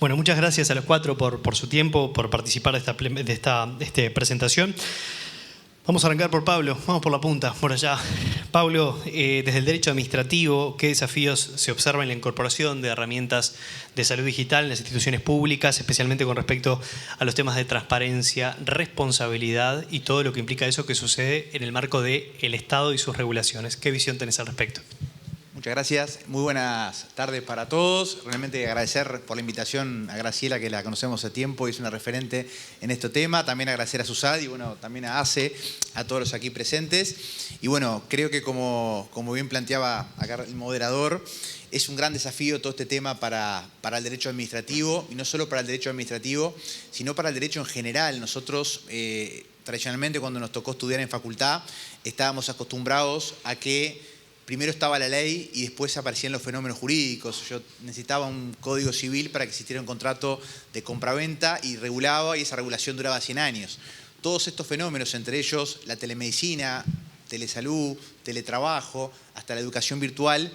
Bueno, muchas gracias a los cuatro por su tiempo, por participar de esta presentación. Vamos a arrancar por Pablo, vamos por la punta, por allá. Pablo, desde el derecho administrativo, ¿qué desafíos se observan en la incorporación de herramientas de salud digital en las instituciones públicas, especialmente con respecto a los temas de transparencia, responsabilidad y todo lo que implica eso que sucede en el marco del Estado y sus regulaciones? ¿Qué visión tenés al respecto? Muchas gracias, muy buenas tardes para todos. Realmente agradecer por la invitación a Graciela, que la conocemos hace tiempo y es una referente en este tema. También agradecer a Susad y bueno, también a ACE, a todos los aquí presentes. Y bueno, creo que como bien planteaba acá el moderador, es un gran desafío todo este tema para el derecho administrativo, y no solo para el derecho administrativo, sino para el derecho en general. Nosotros, tradicionalmente, cuando nos tocó estudiar en facultad, estábamos acostumbrados a que primero estaba la ley y después aparecían los fenómenos jurídicos. Yo necesitaba un código civil para que existiera un contrato de compraventa y regulaba, y esa regulación duraba 100 años. Todos estos fenómenos, entre ellos la telemedicina, telesalud, teletrabajo, hasta la educación virtual,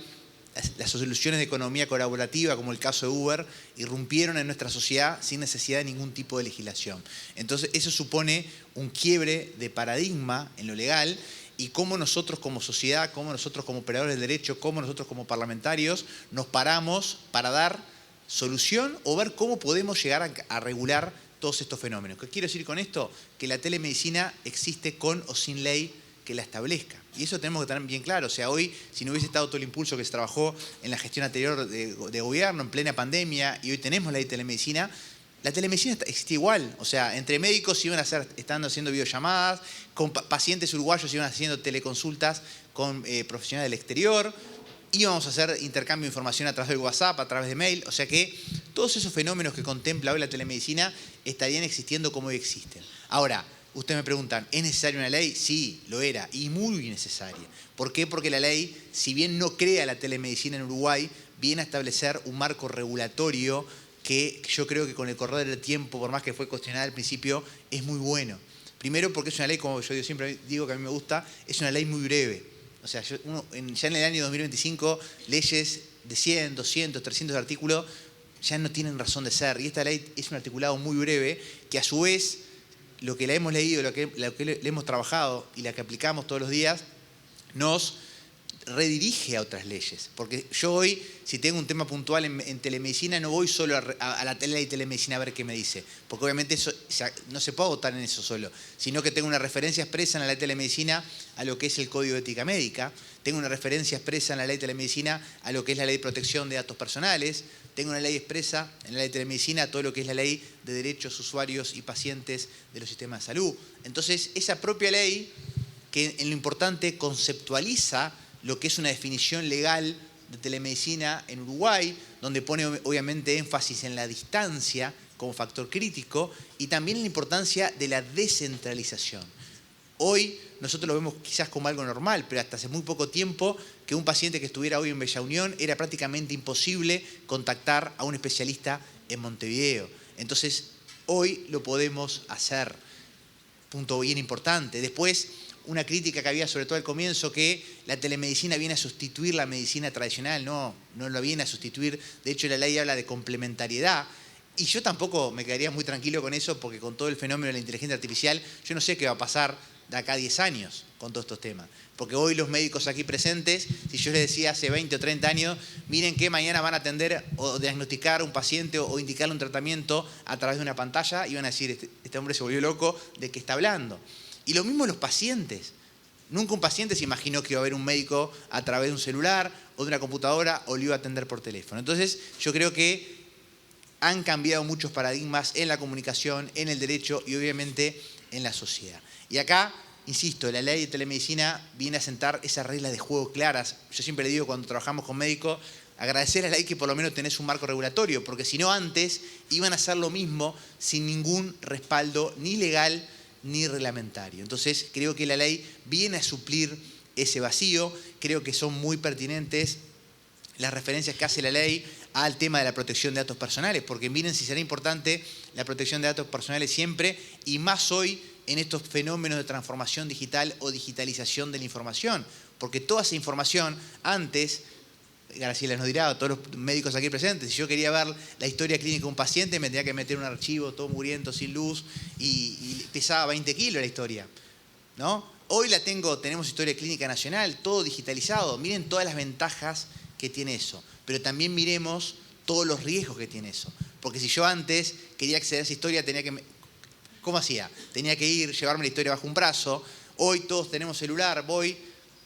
las soluciones de economía colaborativa, como el caso de Uber, irrumpieron en nuestra sociedad sin necesidad de ningún tipo de legislación. Entonces, eso supone un quiebre de paradigma en lo legal, y cómo nosotros como sociedad, cómo nosotros como operadores del derecho, cómo nosotros como parlamentarios nos paramos para dar solución o ver cómo podemos llegar a regular todos estos fenómenos. ¿Qué quiero decir con esto? Que la telemedicina existe con o sin ley que la establezca. Y eso tenemos que tener bien claro. O sea, hoy, si no hubiese estado todo el impulso que se trabajó en la gestión anterior de gobierno, en plena pandemia, y hoy tenemos la ley de telemedicina, la telemedicina existe igual. O sea, entre médicos están haciendo videollamadas, con pacientes uruguayos iban haciendo teleconsultas con profesionales del exterior, íbamos a hacer intercambio de información a través del WhatsApp, a través de mail. O sea que todos esos fenómenos que contempla hoy la telemedicina estarían existiendo como hoy existen. Ahora, ustedes me preguntan, ¿es necesaria una ley? Sí, lo era, y muy necesaria. ¿Por qué? Porque la ley, si bien no crea la telemedicina en Uruguay, viene a establecer un marco regulatorio que yo creo que con el correr del tiempo, por más que fue cuestionada al principio, es muy bueno. Primero porque es una ley, como yo siempre digo que a mí me gusta, es una ley muy breve. O sea, ya en el año 2025, leyes de 100, 200, 300 artículos ya no tienen razón de ser. Y esta ley es un articulado muy breve que a su vez, lo que la hemos leído, lo que le hemos trabajado y la que aplicamos todos los días, nos redirige a otras leyes. Porque yo hoy, si tengo un tema puntual en telemedicina, no voy solo a la ley de telemedicina a ver qué me dice. Porque obviamente eso, no se puede votar en eso solo, sino que tengo una referencia expresa en la ley de telemedicina a lo que es el Código de Ética Médica, tengo una referencia expresa en la ley de telemedicina a lo que es la ley de protección de datos personales, tengo una ley expresa en la ley de telemedicina a todo lo que es la ley de derechos usuarios y pacientes de los sistemas de salud. Entonces, esa propia ley, que en lo importante conceptualiza lo que es una definición legal de telemedicina en Uruguay, donde pone obviamente énfasis en la distancia como factor crítico y también en la importancia de la descentralización. Hoy nosotros lo vemos quizás como algo normal, pero hasta hace muy poco tiempo que un paciente que estuviera hoy en Bella Unión era prácticamente imposible contactar a un especialista en Montevideo. Entonces, hoy lo podemos hacer. Punto bien importante. Después, una crítica que había sobre todo al comienzo, que la telemedicina viene a sustituir la medicina tradicional. No lo viene a sustituir. De hecho, la ley habla de complementariedad. Y yo tampoco me quedaría muy tranquilo con eso, porque con todo el fenómeno de la inteligencia artificial, yo no sé qué va a pasar de acá a 10 años con todos estos temas. Porque hoy los médicos aquí presentes, si yo les decía hace 20 o 30 años, miren que mañana van a atender o diagnosticar a un paciente o indicarle un tratamiento a través de una pantalla, y van a decir, este hombre se volvió loco, ¿de qué está hablando? Y lo mismo los pacientes. Nunca un paciente se imaginó que iba a haber un médico a través de un celular o de una computadora o lo iba a atender por teléfono. Entonces, yo creo que han cambiado muchos paradigmas en la comunicación, en el derecho y obviamente en la sociedad. Y acá, insisto, la ley de telemedicina viene a sentar esas reglas de juego claras. Yo siempre le digo cuando trabajamos con médicos, agradecer a la ley que por lo menos tenés un marco regulatorio, porque si no antes iban a hacer lo mismo sin ningún respaldo ni legal ni reglamentario. Entonces creo que la ley viene a suplir ese vacío. Creo que son muy pertinentes las referencias que hace la ley al tema de la protección de datos personales, porque miren si será importante la protección de datos personales siempre, y más hoy en estos fenómenos de transformación digital o digitalización de la información, porque toda esa información antes Graciela nos dirá, a todos los médicos aquí presentes, si yo quería ver la historia clínica de un paciente, me tenía que meter un archivo todo muriendo, sin luz, y pesaba 20 kilos la historia, ¿no? Hoy tenemos historia clínica nacional, todo digitalizado. Miren todas las ventajas que tiene eso, pero también miremos todos los riesgos que tiene eso. Porque si yo antes quería acceder a esa historia, ¿cómo hacía? Tenía que llevarme la historia bajo un brazo. Hoy todos tenemos celular,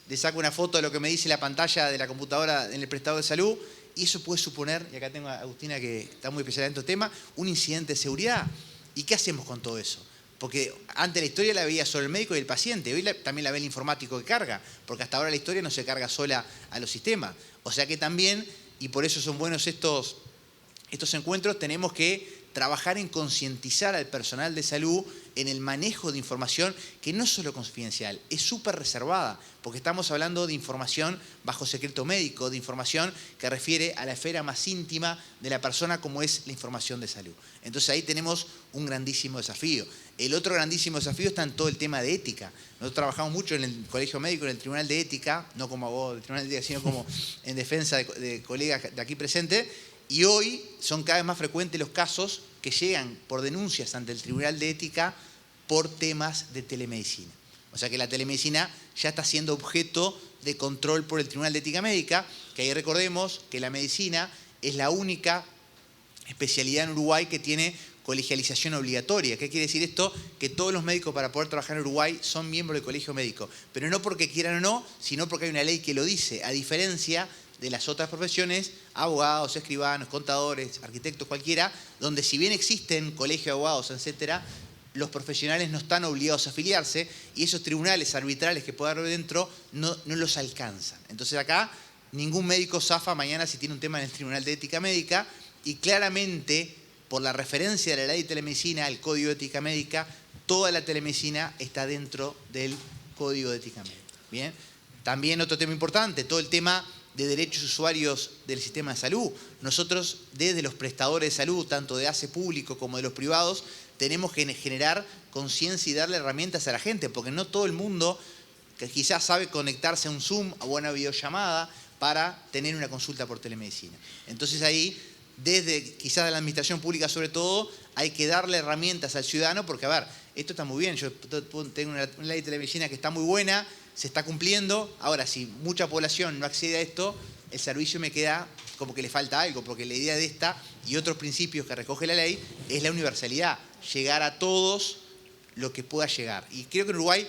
le saco una foto de lo que me dice la pantalla de la computadora en el prestador de salud, y eso puede suponer, y acá tengo a Agustina que está muy especial en estos temas, un incidente de seguridad. ¿Y qué hacemos con todo eso? Porque antes la historia la veía solo el médico y el paciente, hoy también la ve el informático que carga, porque hasta ahora la historia no se carga sola a los sistemas. O sea que también, y por eso son buenos estos encuentros, tenemos que trabajar en concientizar al personal de salud en el manejo de información que no es solo confidencial, es súper reservada, porque estamos hablando de información bajo secreto médico, de información que refiere a la esfera más íntima de la persona, como es la información de salud. Entonces ahí tenemos un grandísimo desafío. El otro grandísimo desafío está en todo el tema de ética. Nosotros trabajamos mucho en el Colegio Médico, en el Tribunal de Ética, no como abogado del Tribunal de Ética, sino como en defensa de colegas de aquí presentes. Y hoy son cada vez más frecuentes los casos que llegan por denuncias ante el Tribunal de Ética por temas de telemedicina. O sea que la telemedicina ya está siendo objeto de control por el Tribunal de Ética Médica, que ahí recordemos que la medicina es la única especialidad en Uruguay que tiene colegialización obligatoria. ¿Qué quiere decir esto? Que todos los médicos para poder trabajar en Uruguay son miembros del colegio médico, pero no porque quieran o no, sino porque hay una ley que lo dice, a diferencia de las otras profesiones, abogados, escribanos, contadores, arquitectos, cualquiera, donde si bien existen colegios de abogados, etcétera, los profesionales no están obligados a afiliarse y esos tribunales arbitrales que puede haber dentro no los alcanzan. Entonces acá ningún médico zafa mañana si tiene un tema en el Tribunal de Ética Médica, y claramente por la referencia de la ley de telemedicina al Código de Ética Médica, toda la telemedicina está dentro del Código de Ética Médica. ¿Bien? También otro tema importante, todo el tema de derechos usuarios del sistema de salud. Nosotros, desde los prestadores de salud, tanto de ACE público como de los privados, tenemos que generar conciencia y darle herramientas a la gente, porque no todo el mundo que quizás sabe conectarse a un Zoom o a una videollamada para tener una consulta por telemedicina. Entonces ahí, desde quizás de la administración pública sobre todo, hay que darle herramientas al ciudadano, porque a ver, esto está muy bien, yo tengo una ley de telemedicina que está muy buena, se está cumpliendo. Ahora, si mucha población no accede a esto, el servicio me queda como que le falta algo, porque la idea de esta y otros principios que recoge la ley es la universalidad, llegar a todos lo que pueda llegar. Y creo que en Uruguay,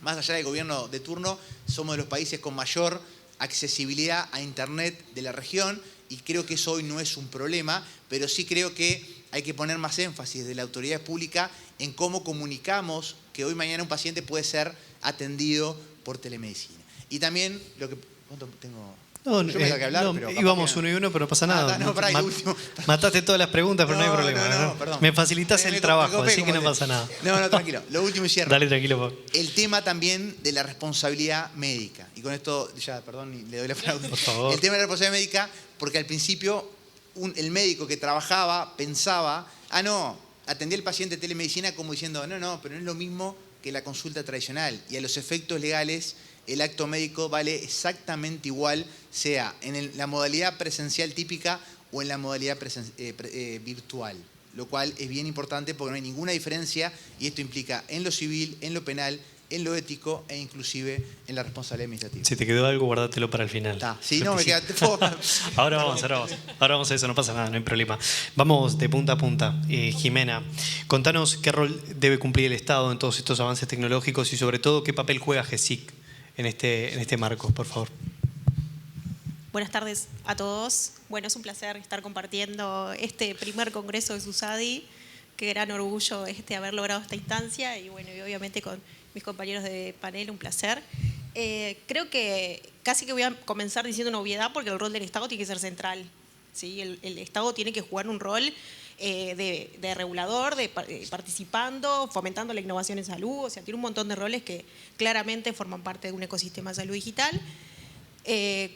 más allá del gobierno de turno, somos de los países con mayor accesibilidad a Internet de la región, y creo que eso hoy no es un problema, pero sí creo que hay que poner más énfasis de la autoridad pública en cómo comunicamos que hoy mañana un paciente puede ser atendido por telemedicina. Y también lo que... ¿Cuánto tengo? No, yo me tengo que hablar, no, pero íbamos uno y uno, pero no pasa nada. Último. Mataste todas las preguntas, pero no hay problema. No, perdón. Me facilitas el trabajo, así que no pasa nada. No, tranquilo. Lo último y cierro. Dale, tranquilo, Pablo. El tema también de la responsabilidad médica. Y con esto, ya, perdón, le doy la palabra. Por favor. El tema de la responsabilidad médica, porque al principio el médico que trabajaba pensaba, atendía al paciente de telemedicina como diciendo, pero no es lo mismo que la consulta tradicional. Y a los efectos legales, el acto médico vale exactamente igual, sea en la modalidad presencial típica o en la modalidad virtual. Lo cual es bien importante porque no hay ninguna diferencia, y esto implica en lo civil, en lo penal, en lo ético e inclusive en la responsabilidad administrativa. Si te quedó algo, guardátelo para el final. Si no, me queda... Ahora vamos a eso, no pasa nada, no hay problema. Vamos de punta a punta. Jimena, contanos qué rol debe cumplir el Estado en todos estos avances tecnológicos y sobre todo qué papel juega GESIC en este marco, por favor. Buenas tardes a todos. Bueno, es un placer estar compartiendo este primer congreso de SUSADI. Qué gran orgullo haber logrado esta instancia, y bueno, y obviamente con mis compañeros de panel, un placer. Creo que casi que voy a comenzar diciendo una obviedad, porque el rol del Estado tiene que ser central, ¿sí? El Estado tiene que jugar un rol de regulador, participando, fomentando la innovación en salud. O sea, tiene un montón de roles que claramente forman parte de un ecosistema de salud digital.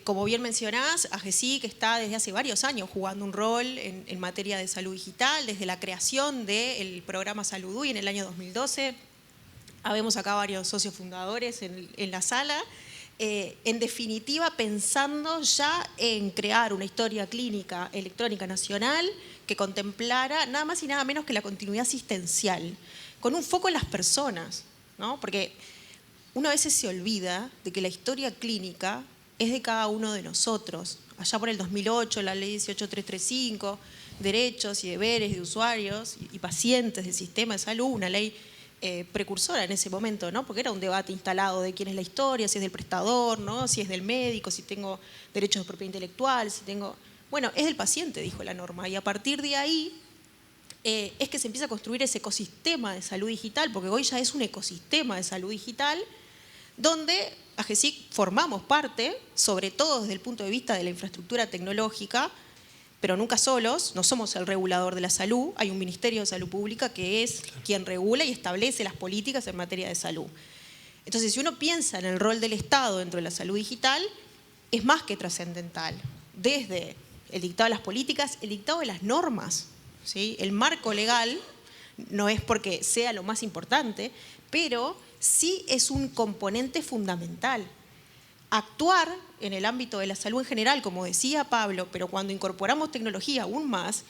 Como bien mencionás, AGESIC está desde hace varios años jugando un rol en materia de salud digital, desde la creación del programa Salud UI en el año 2012. Habemos acá varios socios fundadores en la sala. en definitiva pensando ya en crear una historia clínica electrónica nacional que contemplara nada más y nada menos que la continuidad asistencial, con un foco en las personas, ¿no? Porque uno a veces se olvida de que la historia clínica es de cada uno de nosotros. Allá por el 2008, la ley 18335, derechos y deberes de usuarios y pacientes del sistema de salud, una ley precursora en ese momento, ¿no? Porque era un debate instalado de quién es la historia, si es del prestador, ¿no? Si es del médico, si tengo derechos de propiedad intelectual, si tengo... Bueno, es del paciente, dijo la norma, y a partir de ahí es que se empieza a construir ese ecosistema de salud digital, porque hoy ya es un ecosistema de salud digital donde AGESIC formamos parte, sobre todo desde el punto de vista de la infraestructura tecnológica, pero nunca solos, no somos el regulador de la salud, hay un Ministerio de Salud Pública que es quien regula y establece las políticas en materia de salud. Entonces, si uno piensa en el rol del Estado dentro de la salud digital, es más que trascendental. Desde el dictado de las políticas, el dictado de las normas, ¿sí? El marco legal no es porque sea lo más importante, pero sí es un componente fundamental. Actuar en el ámbito de la salud en general, como decía Pablo, pero cuando incorporamos tecnología aún más,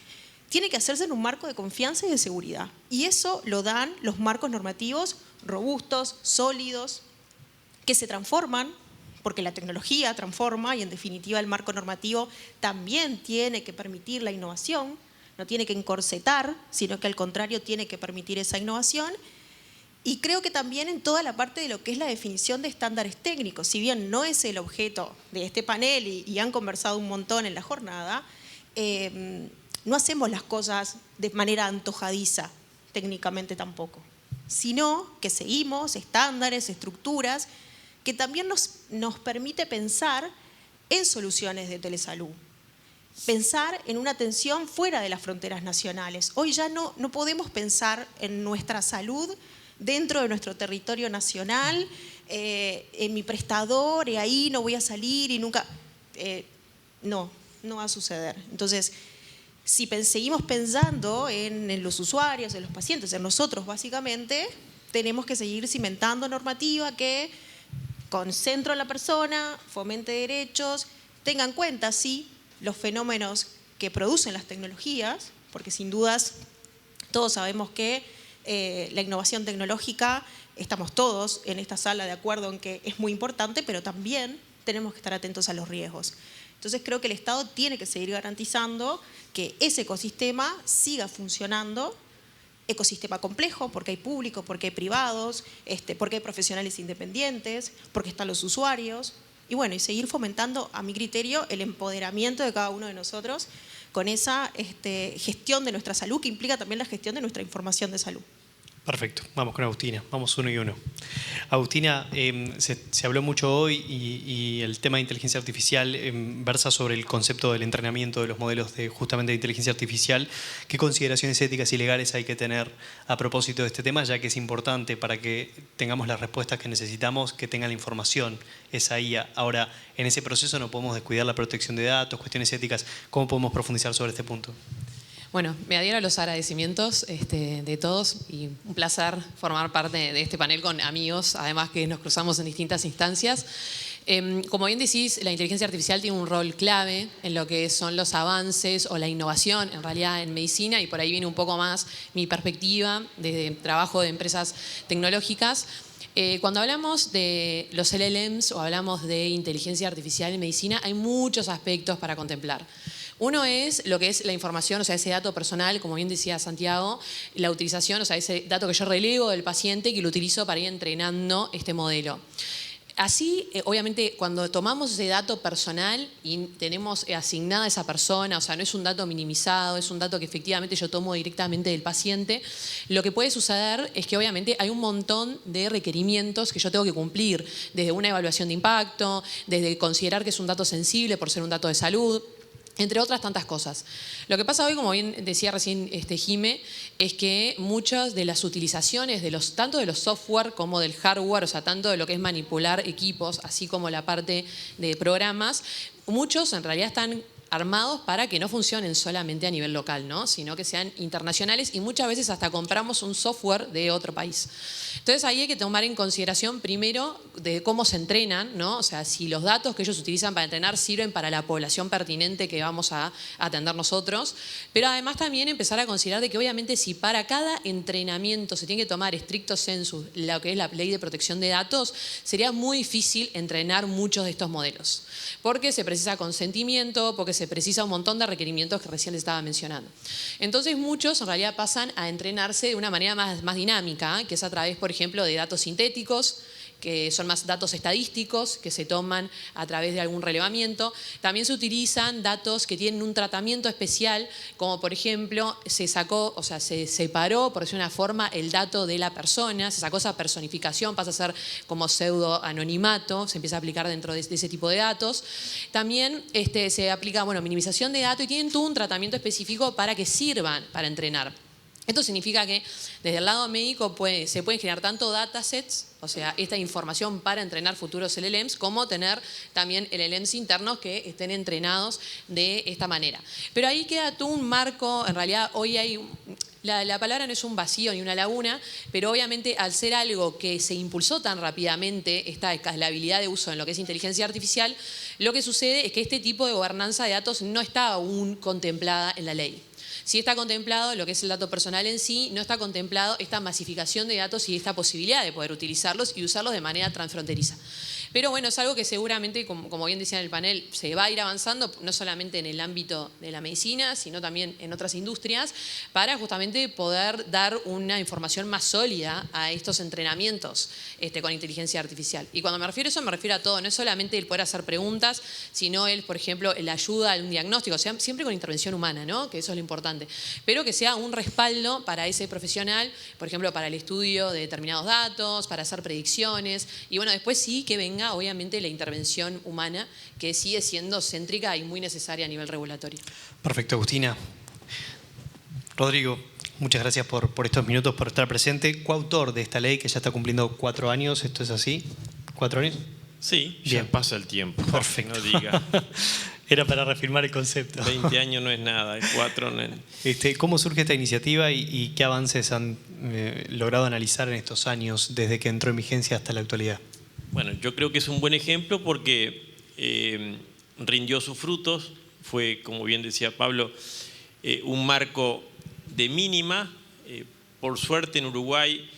tiene que hacerse en un marco de confianza y de seguridad. Y eso lo dan los marcos normativos robustos, sólidos, que se transforman, porque la tecnología transforma y en definitiva el marco normativo también tiene que permitir la innovación, no tiene que encorsetar, sino que al contrario tiene que permitir esa innovación. Y creo que también en toda la parte de lo que es la definición de estándares técnicos, si bien no es el objeto de este panel y han conversado un montón en la jornada, no hacemos las cosas de manera antojadiza, técnicamente tampoco, sino que seguimos estándares, estructuras, que también nos permite pensar en soluciones de telesalud, pensar en una atención fuera de las fronteras nacionales. Hoy ya no podemos pensar en nuestra salud dentro de nuestro territorio nacional, en mi prestador, y ahí no voy a salir y nunca... no va a suceder. Entonces, si seguimos pensando en los usuarios, en los pacientes, en nosotros básicamente, tenemos que seguir cimentando normativa que concentre a la persona, fomente derechos, tenga en cuenta, sí, los fenómenos que producen las tecnologías, porque sin dudas todos sabemos que la innovación tecnológica, estamos todos en esta sala de acuerdo en que es muy importante, pero también tenemos que estar atentos a los riesgos. Entonces creo que el Estado tiene que seguir garantizando que ese ecosistema siga funcionando, ecosistema complejo, porque hay público, porque hay privados, porque hay profesionales independientes, porque están los usuarios, y bueno, y seguir fomentando, a mi criterio, el empoderamiento de cada uno de nosotros con esa gestión de nuestra salud, que implica también la gestión de nuestra información de salud. Perfecto, vamos con Agustina, vamos uno y uno. Agustina, se habló mucho hoy y el tema de inteligencia artificial versa sobre el concepto del entrenamiento de los modelos justamente de inteligencia artificial. ¿Qué consideraciones éticas y legales hay que tener a propósito de este tema, ya que es importante para que tengamos las respuestas que necesitamos, que tengan la información, esa IA? Ahora, en ese proceso no podemos descuidar la protección de datos, cuestiones éticas. ¿Cómo podemos profundizar sobre este punto? Bueno, me adhiero a los agradecimientos de todos y un placer formar parte de este panel con amigos, además que nos cruzamos en distintas instancias. Como bien decís, la inteligencia artificial tiene un rol clave en lo que son los avances o la innovación en realidad en medicina, y por ahí viene un poco más mi perspectiva de trabajo de empresas tecnológicas. Cuando hablamos de los LLMs o hablamos de inteligencia artificial en medicina, hay muchos aspectos para contemplar. Uno es lo que es la información, o sea, ese dato personal, como bien decía Santiago, la utilización, o sea, ese dato que yo relego del paciente y que lo utilizo para ir entrenando este modelo. Así, obviamente, cuando tomamos ese dato personal y tenemos asignada a esa persona, o sea, no es un dato minimizado, es un dato que efectivamente yo tomo directamente del paciente, lo que puede suceder es que obviamente hay un montón de requerimientos que yo tengo que cumplir, desde una evaluación de impacto, desde considerar que es un dato sensible por ser un dato de salud, entre otras tantas cosas. Lo que pasa hoy, como bien decía recién Jime, es que muchas de las utilizaciones tanto de los software como del hardware, o sea, tanto de lo que es manipular equipos, así como la parte de programas, muchos en realidad están armados para que no funcionen solamente a nivel local, ¿no? Sino que sean internacionales, y muchas veces hasta compramos un software de otro país. Entonces ahí hay que tomar en consideración primero de cómo se entrenan, ¿no? O sea, si los datos que ellos utilizan para entrenar sirven para la población pertinente que vamos a atender nosotros, pero además también empezar a considerar de que obviamente si para cada entrenamiento se tiene que tomar estricto sensu lo que es la ley de protección de datos, sería muy difícil entrenar muchos de estos modelos, porque se precisa consentimiento, porque se precisa un montón de requerimientos que recién les estaba mencionando. Entonces muchos en realidad pasan a entrenarse de una manera más dinámica, que es a través, por ejemplo, de datos sintéticos, que son más datos estadísticos que se toman a través de algún relevamiento. También se utilizan datos que tienen un tratamiento especial, como por ejemplo se separó, por decir una forma, el dato de la persona, se sacó esa personificación, pasa a ser como pseudo anonimato, se empieza a aplicar dentro de ese tipo de datos. También se aplica minimización de datos y tienen todo un tratamiento específico para que sirvan para entrenar. Esto significa que desde el lado médico se pueden generar tanto datasets, o sea, esta información para entrenar futuros LLMs, como tener también LLMs internos que estén entrenados de esta manera. Pero ahí queda todo un marco, en realidad hoy hay... La palabra no es un vacío ni una laguna, pero obviamente al ser algo que se impulsó tan rápidamente, esta escalabilidad de uso en lo que es inteligencia artificial, lo que sucede es que este tipo de gobernanza de datos no está aún contemplada en la ley. Sí está contemplado lo que es el dato personal en sí, no está contemplado esta masificación de datos y esta posibilidad de poder utilizarlos y usarlos de manera transfronteriza. Pero bueno, es algo que seguramente, como bien decía en el panel, se va a ir avanzando, no solamente en el ámbito de la medicina, sino también en otras industrias, para justamente poder dar una información más sólida a estos entrenamientos con inteligencia artificial. Y cuando me refiero a eso, me refiero a todo, no es solamente el poder hacer preguntas, sino por ejemplo, la ayuda a un diagnóstico, o sea, siempre con intervención humana, ¿no? Que eso es lo importante, pero que sea un respaldo para ese profesional, por ejemplo, para el estudio de determinados datos, para hacer predicciones, y bueno, después sí que venga obviamente la intervención humana, que sigue siendo céntrica y muy necesaria a nivel regulatorio. Perfecto, Agustina. Rodrigo, muchas gracias por estos minutos, por estar presente. Coautor de esta ley que ya está cumpliendo 4 años, ¿esto es así? ¿4 años? Sí, bien. Ya pasa el tiempo. Perfecto. No diga. Era para reafirmar el concepto. 20 años no es nada, 4 no es... ¿Cómo surge esta iniciativa y qué avances han logrado analizar en estos años desde que entró en vigencia hasta la actualidad? Bueno, yo creo que es un buen ejemplo porque rindió sus frutos. Fue, como bien decía Pablo, un marco de mínima. Por suerte en Uruguay,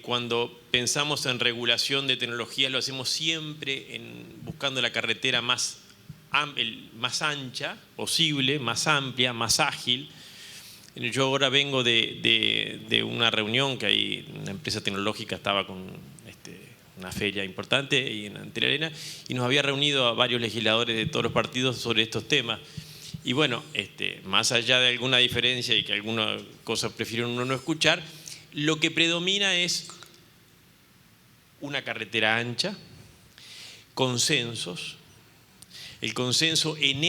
cuando pensamos en regulación de tecnologías, lo hacemos siempre buscando la carretera más ancha posible, más amplia, más ágil. Yo ahora vengo de una reunión que hay, una empresa tecnológica estaba con una feria importante en Telerena, y nos había reunido a varios legisladores de todos los partidos sobre estos temas. Y bueno, más allá de alguna diferencia y que algunas cosas prefiero uno no escuchar, lo que predomina es una carretera ancha, consensos. El consenso en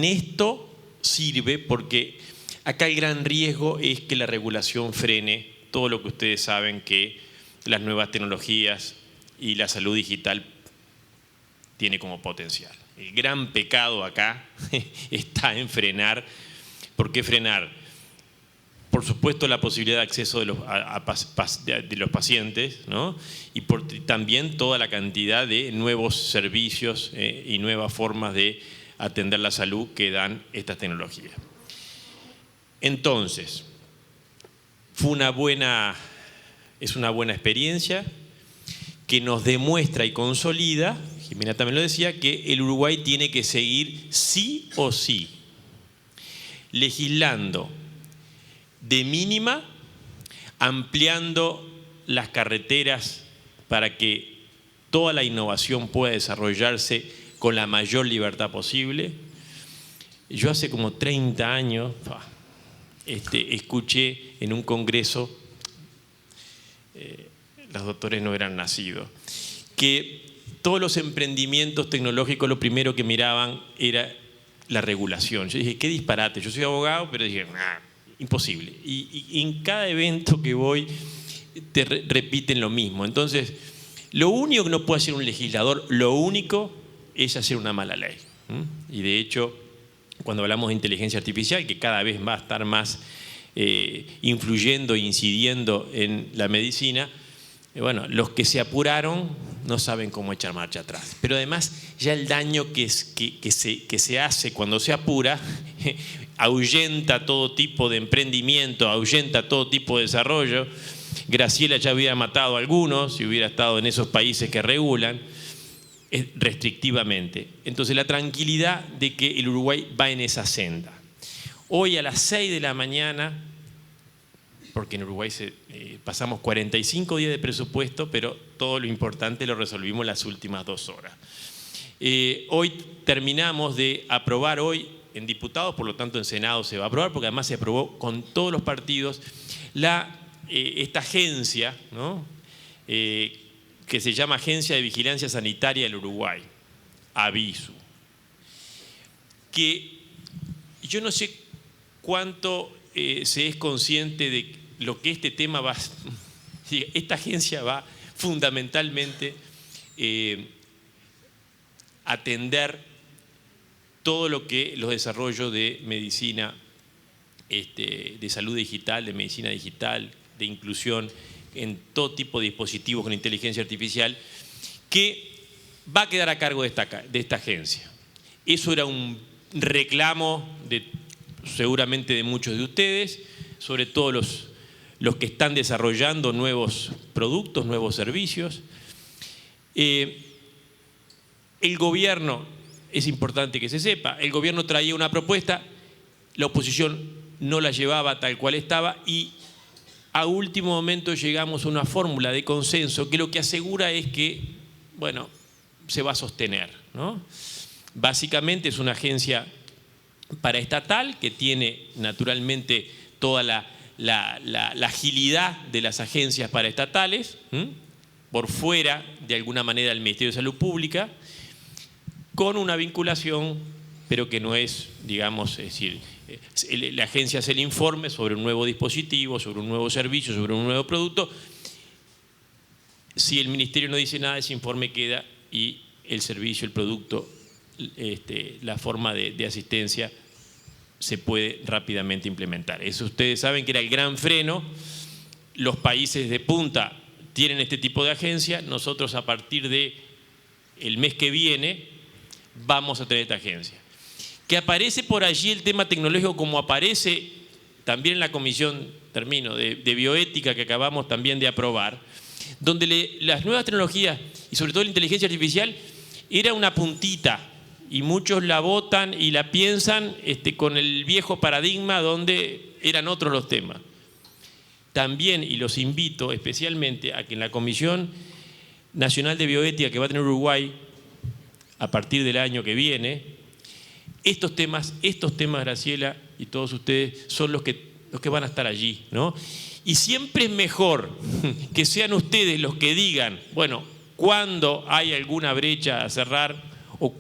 esto sirve porque acá el gran riesgo es que la regulación frene todo lo que ustedes saben que las nuevas tecnologías y la salud digital tiene como potencial. El gran pecado acá está en frenar. ¿Por qué frenar? Por supuesto, la posibilidad de acceso de los pacientes, ¿no? Y también toda la cantidad de nuevos servicios y nuevas formas de atender la salud que dan estas tecnologías. Entonces, es una buena experiencia que nos demuestra y consolida, Jimena también lo decía, que el Uruguay tiene que seguir sí o sí legislando de mínima, ampliando las carreteras para que toda la innovación pueda desarrollarse con la mayor libertad posible. Yo hace como 30 años escuché en un congreso, los doctores no eran nacidos, que todos los emprendimientos tecnológicos lo primero que miraban era la regulación. Yo dije, qué disparate, yo soy abogado, pero dije, imposible. Y en cada evento que voy te repiten lo mismo. Entonces, lo único que no puede hacer un legislador, lo único es hacer una mala ley. Y de hecho, cuando hablamos de inteligencia artificial, que cada vez va a estar más influyendo, incidiendo en la medicina. Bueno, los que se apuraron no saben cómo echar marcha atrás. Pero además ya el daño que se hace cuando se apura ahuyenta todo tipo de emprendimiento, ahuyenta todo tipo de desarrollo. Graciela ya hubiera matado a algunos si hubiera estado en esos países que regulan restrictivamente. Entonces la tranquilidad de que el Uruguay va en esa senda. Hoy a las 6 de la mañana, porque en Uruguay pasamos 45 días de presupuesto, pero todo lo importante lo resolvimos las últimas 2 horas. Hoy terminamos de aprobar hoy en diputados, por lo tanto en Senado se va a aprobar, porque además se aprobó con todos los partidos esta agencia, ¿no? Que se llama Agencia de Vigilancia Sanitaria del Uruguay, AVISU, que yo no sé cuánto se es consciente de lo que este tema va, esta agencia va fundamentalmente atender todo lo que los desarrollos de medicina, de salud digital, de medicina digital, de inclusión en todo tipo de dispositivos con inteligencia artificial, que va a quedar a cargo de esta agencia. Eso era un reclamo seguramente de muchos de ustedes, sobre todo los que están desarrollando nuevos productos, nuevos servicios. El gobierno, es importante que se sepa, el gobierno traía una propuesta, la oposición no la llevaba tal cual estaba y a último momento llegamos a una fórmula de consenso que lo que asegura es que, bueno, se va a sostener, ¿no? Básicamente es una agencia paraestatal que tiene naturalmente toda la agilidad de las agencias paraestatales, por fuera de alguna manera del Ministerio de Salud Pública, con una vinculación, pero que no es, digamos, es decir, la agencia hace el informe sobre un nuevo dispositivo, sobre un nuevo servicio, sobre un nuevo producto. Si el Ministerio no dice nada, ese informe queda y el servicio, el producto, la forma de asistencia se puede rápidamente implementar. Eso ustedes saben que era el gran freno. Los países de punta tienen este tipo de agencia. Nosotros a partir del mes que viene vamos a tener esta agencia. Que aparece por allí el tema tecnológico como aparece también en la comisión, de bioética que acabamos también de aprobar, donde las nuevas tecnologías y sobre todo la inteligencia artificial era una puntita y muchos la votan y la piensan con el viejo paradigma donde eran otros los temas. También, y los invito especialmente a que en la Comisión Nacional de Bioética que va a tener Uruguay a partir del año que viene, estos temas, Graciela y todos ustedes, son los que van a estar allí, ¿no? Y siempre es mejor que sean ustedes los que digan, bueno, cuándo hay alguna brecha a cerrar o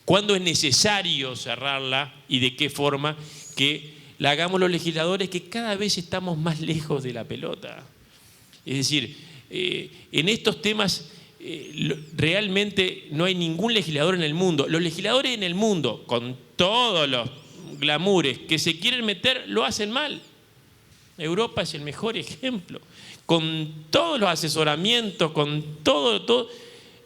cuándo es necesario cerrarla y de qué forma, que la hagamos los legisladores, que cada vez estamos más lejos de la pelota. Es decir, en estos temas realmente no hay ningún legislador en el mundo. Los legisladores en el mundo, con todos los glamures que se quieren meter, lo hacen mal. Europa es el mejor ejemplo. Con todos los asesoramientos, con todas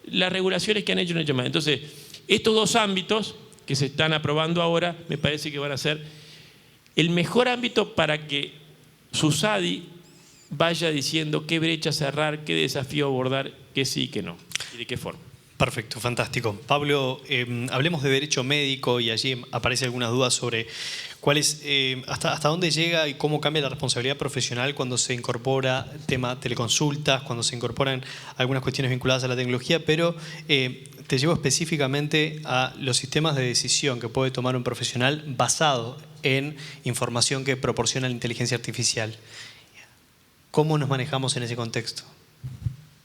las regulaciones que han hecho, mal. Entonces, estos dos ámbitos que se están aprobando ahora, me parece que van a ser el mejor ámbito para que SUSADI vaya diciendo qué brecha cerrar, qué desafío abordar, qué sí y qué no, y de qué forma. Perfecto, fantástico. Pablo, hablemos de derecho médico y allí aparecen algunas dudas sobre cuál es, hasta dónde llega y cómo cambia la responsabilidad profesional cuando se incorpora tema teleconsultas, cuando se incorporan algunas cuestiones vinculadas a la tecnología, pero te llevo específicamente a los sistemas de decisión que puede tomar un profesional basado en información que proporciona la inteligencia artificial. ¿Cómo nos manejamos en ese contexto?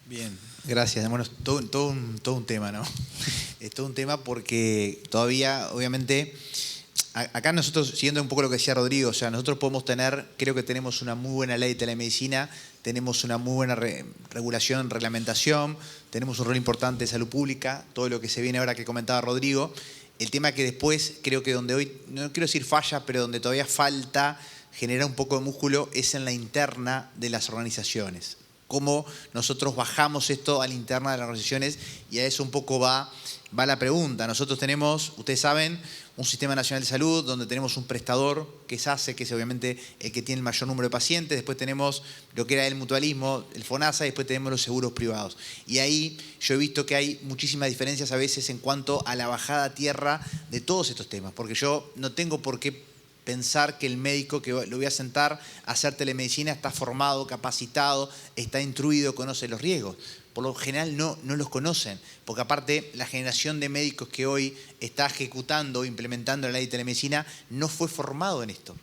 Bien, gracias. Bueno, es todo un tema, ¿no? Es todo un tema porque todavía, obviamente, acá nosotros, siguiendo un poco lo que decía Rodrigo, o sea, nosotros podemos tener, creo que tenemos una muy buena ley de telemedicina, tenemos una muy buena regulación, reglamentación, tenemos un rol importante de salud pública, todo lo que se viene ahora que comentaba Rodrigo. El tema que después, creo que donde hoy, no quiero decir falla, pero donde todavía falta, generar un poco de músculo es en la interna de las organizaciones. Cómo nosotros bajamos esto a la interna de las organizaciones, y a eso un poco va la pregunta. Nosotros tenemos, ustedes saben, un Sistema Nacional de Salud donde tenemos un prestador que es ACE, que es obviamente el que tiene el mayor número de pacientes. Después tenemos lo que era el mutualismo, el FONASA, y después tenemos los seguros privados. Y ahí yo he visto que hay muchísimas diferencias a veces en cuanto a la bajada a tierra de todos estos temas, porque yo no tengo por qué pensar que el médico que lo voy a sentar a hacer telemedicina está formado, capacitado, está instruido, conoce los riesgos. Por lo general no los conocen, porque aparte la generación de médicos que hoy está ejecutando o implementando la ley de telemedicina no fue formado en esto.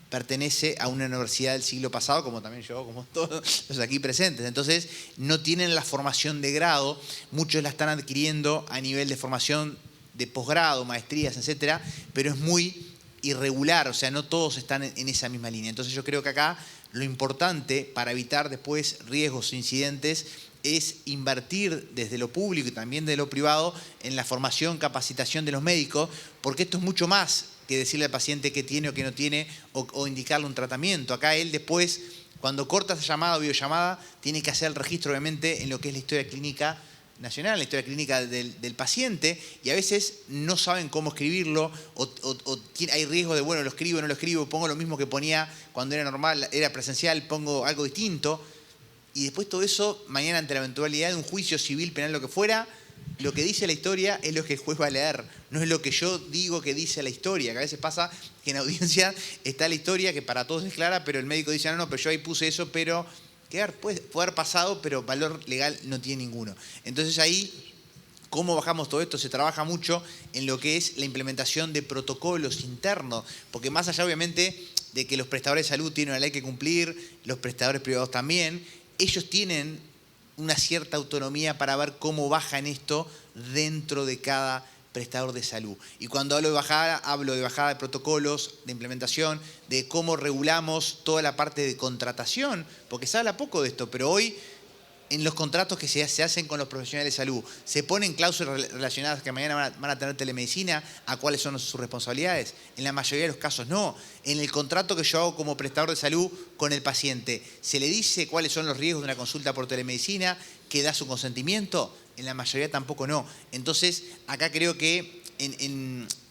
Pertenece a una universidad del siglo pasado, como también yo, como todos los aquí presentes. Entonces no tienen la formación de grado, muchos la están adquiriendo a nivel de formación de posgrado, maestrías, etcétera, pero es muy irregular, o sea, no todos están en esa misma línea. Entonces yo creo que acá lo importante para evitar después riesgos o incidentes es invertir desde lo público y también de lo privado en la formación, capacitación de los médicos, porque esto es mucho más que decirle al paciente qué tiene o qué no tiene o indicarle un tratamiento. Acá él después, cuando corta esa llamada o videollamada, tiene que hacer el registro obviamente en lo que es la historia clínica nacional, la historia clínica del paciente, y a veces no saben cómo escribirlo o hay riesgo de, bueno, lo escribo, no lo escribo, pongo lo mismo que ponía cuando era normal, era presencial, pongo algo distinto. Y después todo eso, mañana ante la eventualidad de un juicio civil, penal, lo que fuera, lo que dice la historia es lo que el juez va a leer, no es lo que yo digo que dice la historia, que a veces pasa que en audiencia está la historia que para todos es clara, pero el médico dice, no, pero yo ahí puse eso, pero puede haber pasado, pero valor legal no tiene ninguno. Entonces ahí, ¿cómo bajamos todo esto? Se trabaja mucho en lo que es la implementación de protocolos internos, porque más allá obviamente de que los prestadores de salud tienen una ley que cumplir, los prestadores privados también, ellos tienen una cierta autonomía para ver cómo bajan esto dentro de cada prestador de salud. Y cuando hablo de bajada de protocolos, de implementación, de cómo regulamos toda la parte de contratación, porque se habla poco de esto, pero hoy en los contratos que se hacen con los profesionales de salud, ¿se ponen cláusulas relacionadas que mañana van a tener telemedicina? ¿A cuáles son sus responsabilidades? En la mayoría de los casos no. En el contrato que yo hago como prestador de salud con el paciente, ¿se le dice cuáles son los riesgos de una consulta por telemedicina? ¿Que da su consentimiento? En la mayoría tampoco no. Entonces, acá creo que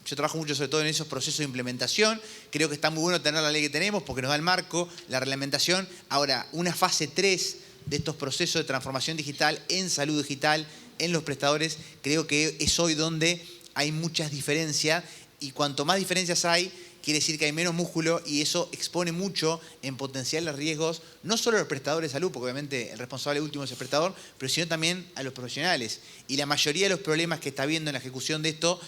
yo trabajo mucho sobre todo en esos procesos de implementación. Creo que está muy bueno tener la ley que tenemos porque nos da el marco, la reglamentación. Ahora, una fase 3 de estos procesos de transformación digital en salud digital, en los prestadores, creo que es hoy donde hay muchas diferencias, y cuanto más diferencias hay, quiere decir que hay menos músculo, y eso expone mucho en potenciales riesgos, no solo a los prestadores de salud, porque obviamente el responsable último es el prestador, pero sino también a los profesionales. Y la mayoría de los problemas que está habiendo en la ejecución de esto,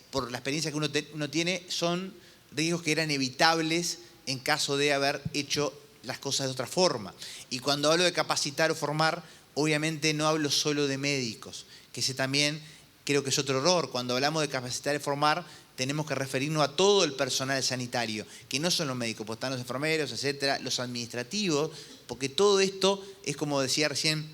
por la experiencia que uno tiene, son riesgos que eran evitables en caso de haber hecho las cosas de otra forma. Y cuando hablo de capacitar o formar, obviamente no hablo solo de médicos, que ese también creo que es otro error. Cuando hablamos de capacitar y formar, tenemos que referirnos a todo el personal sanitario, que no son los médicos, pues están los enfermeros, etcétera, los administrativos, porque todo esto es como decía recién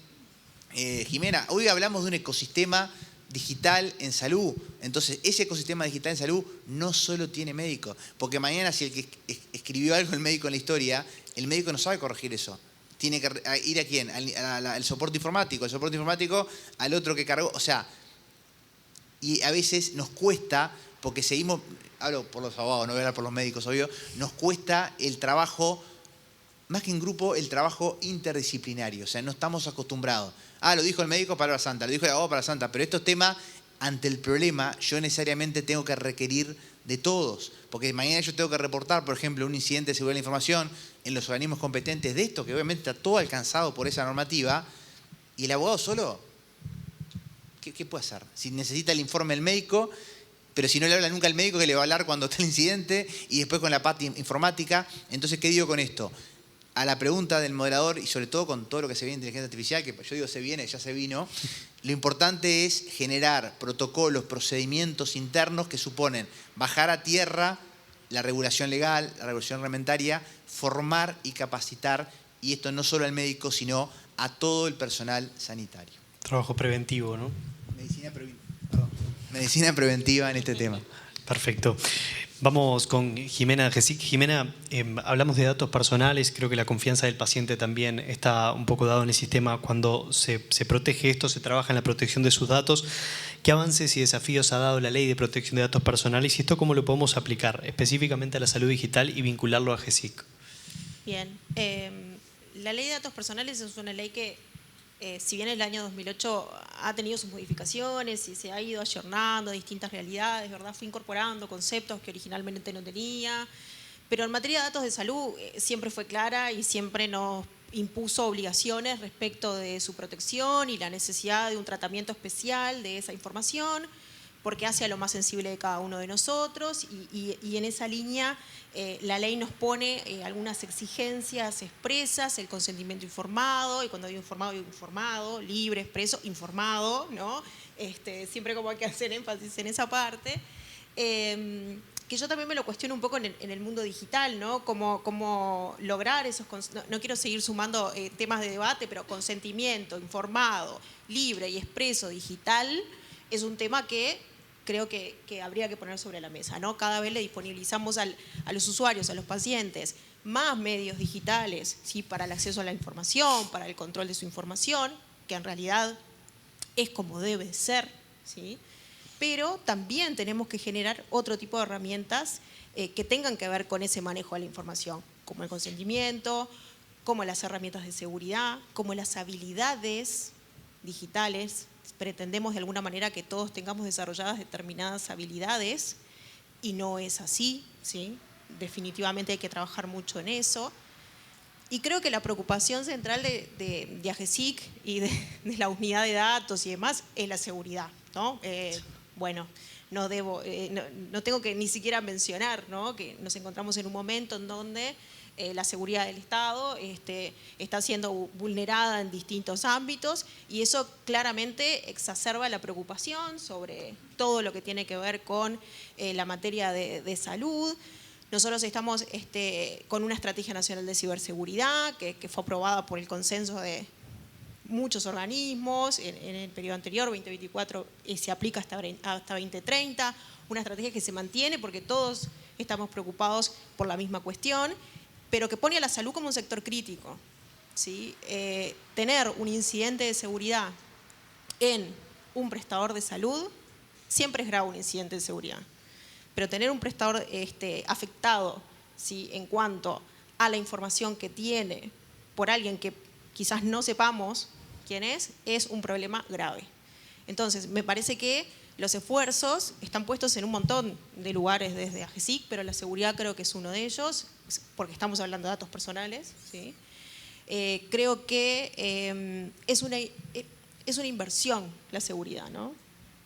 Jimena, hoy hablamos de un ecosistema digital en salud. Entonces, ese ecosistema digital en salud no solo tiene médicos, porque mañana si el que escribió algo el médico en la historia, el médico no sabe corregir eso. Tiene que ir a quién, al soporte informático, al otro que cargó, o sea, y a veces nos cuesta, porque seguimos, hablo por los abogados, no voy a hablar por los médicos, obvio, nos cuesta el trabajo, más que en grupo, el trabajo interdisciplinario, o sea, no estamos acostumbrados. Lo dijo el médico, palabra santa, lo dijo el abogado, palabra santa, pero estos temas, ante el problema, yo necesariamente tengo que requerir de todos, porque mañana yo tengo que reportar, por ejemplo, un incidente de seguridad de la información en los organismos competentes de esto, que obviamente está todo alcanzado por esa normativa, y el abogado solo, ¿qué puede hacer? Si necesita el informe del médico, pero si no le habla nunca al médico, que le va a hablar cuando está el incidente, y después con la parte informática. Entonces, ¿qué digo con esto? A la pregunta del moderador, y sobre todo con todo lo que se viene en inteligencia artificial, que yo digo se viene, ya se vino, lo importante es generar protocolos, procedimientos internos que suponen bajar a tierra la regulación legal, la regulación reglamentaria, formar y capacitar, y esto no solo al médico, sino a todo el personal sanitario. Trabajo preventivo, ¿no? Medicina preventiva en este tema. Perfecto. Vamos con Jimena de GESIC. Jimena, hablamos de datos personales, creo que la confianza del paciente también está un poco dado en el sistema cuando se protege esto, se trabaja en la protección de sus datos. ¿Qué avances y desafíos ha dado la ley de protección de datos personales y esto cómo lo podemos aplicar específicamente a la salud digital y vincularlo a GESIC? Bien, la ley de datos personales es una ley que, si bien el año 2008 ha tenido sus modificaciones y se ha ido ayornando a distintas realidades, ¿verdad? Fue incorporando conceptos que originalmente no tenía, pero en materia de datos de salud siempre fue clara y siempre nos impuso obligaciones respecto de su protección y la necesidad de un tratamiento especial de esa información, porque hace a lo más sensible de cada uno de nosotros y en esa línea la ley nos pone algunas exigencias expresas, el consentimiento informado, y cuando digo informado, libre, expreso, informado, ¿no? Siempre como hay que hacer énfasis en esa parte, que yo también me lo cuestiono un poco en el mundo digital, ¿no? Cómo lograr esos, no quiero seguir sumando temas de debate, pero consentimiento, informado, libre y expreso digital es un tema que creo que habría que poner sobre la mesa, ¿no? Cada vez le disponibilizamos a los usuarios, a los pacientes, más medios digitales, ¿sí? Para el acceso a la información, para el control de su información, que en realidad es como debe ser, ¿sí? Pero también tenemos que generar otro tipo de herramientas que tengan que ver con ese manejo de la información, como el consentimiento, como las herramientas de seguridad, como las habilidades digitales. Pretendemos de alguna manera que todos tengamos desarrolladas determinadas habilidades y no es así, ¿sí? Definitivamente hay que trabajar mucho en eso. Y creo que la preocupación central de AGESIC y de la unidad de datos y demás es la seguridad, ¿no? Bueno, no tengo que ni siquiera mencionar, ¿no? Que nos encontramos en un momento en donde la seguridad del Estado está siendo vulnerada en distintos ámbitos y eso claramente exacerba la preocupación sobre todo lo que tiene que ver con la materia de salud. Nosotros estamos con una estrategia nacional de ciberseguridad que fue aprobada por el consenso de muchos organismos en el periodo anterior, 2024, se aplica hasta 2030, una estrategia que se mantiene porque todos estamos preocupados por la misma cuestión, pero que pone a la salud como un sector crítico, ¿sí? Tener un incidente de seguridad en un prestador de salud siempre es grave un incidente de seguridad, pero tener un prestador afectado, ¿sí? En cuanto a la información que tiene por alguien que quizás no sepamos quién es un problema grave. Entonces, me parece que los esfuerzos están puestos en un montón de lugares desde AGESIC, pero la seguridad creo que es uno de ellos, porque estamos hablando de datos personales, ¿sí? Creo que es una inversión la seguridad, ¿no?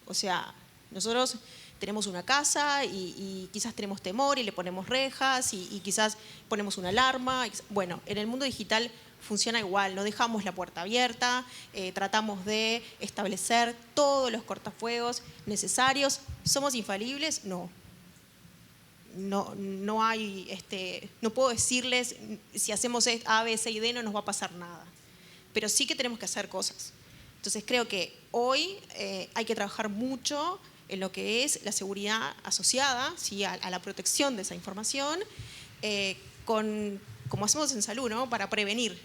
O sea, nosotros tenemos una casa y quizás tenemos temor y le ponemos rejas y quizás ponemos una alarma. Bueno, en el mundo digital funciona igual, no dejamos la puerta abierta, tratamos de establecer todos los cortafuegos necesarios. ¿Somos infalibles? No. No hay, no puedo decirles si hacemos A, B, C y D no nos va a pasar nada, pero sí que tenemos que hacer cosas. Entonces creo que hoy hay que trabajar mucho en lo que es la seguridad asociada, ¿sí? a la protección de esa información, como hacemos en salud, ¿no? Para prevenir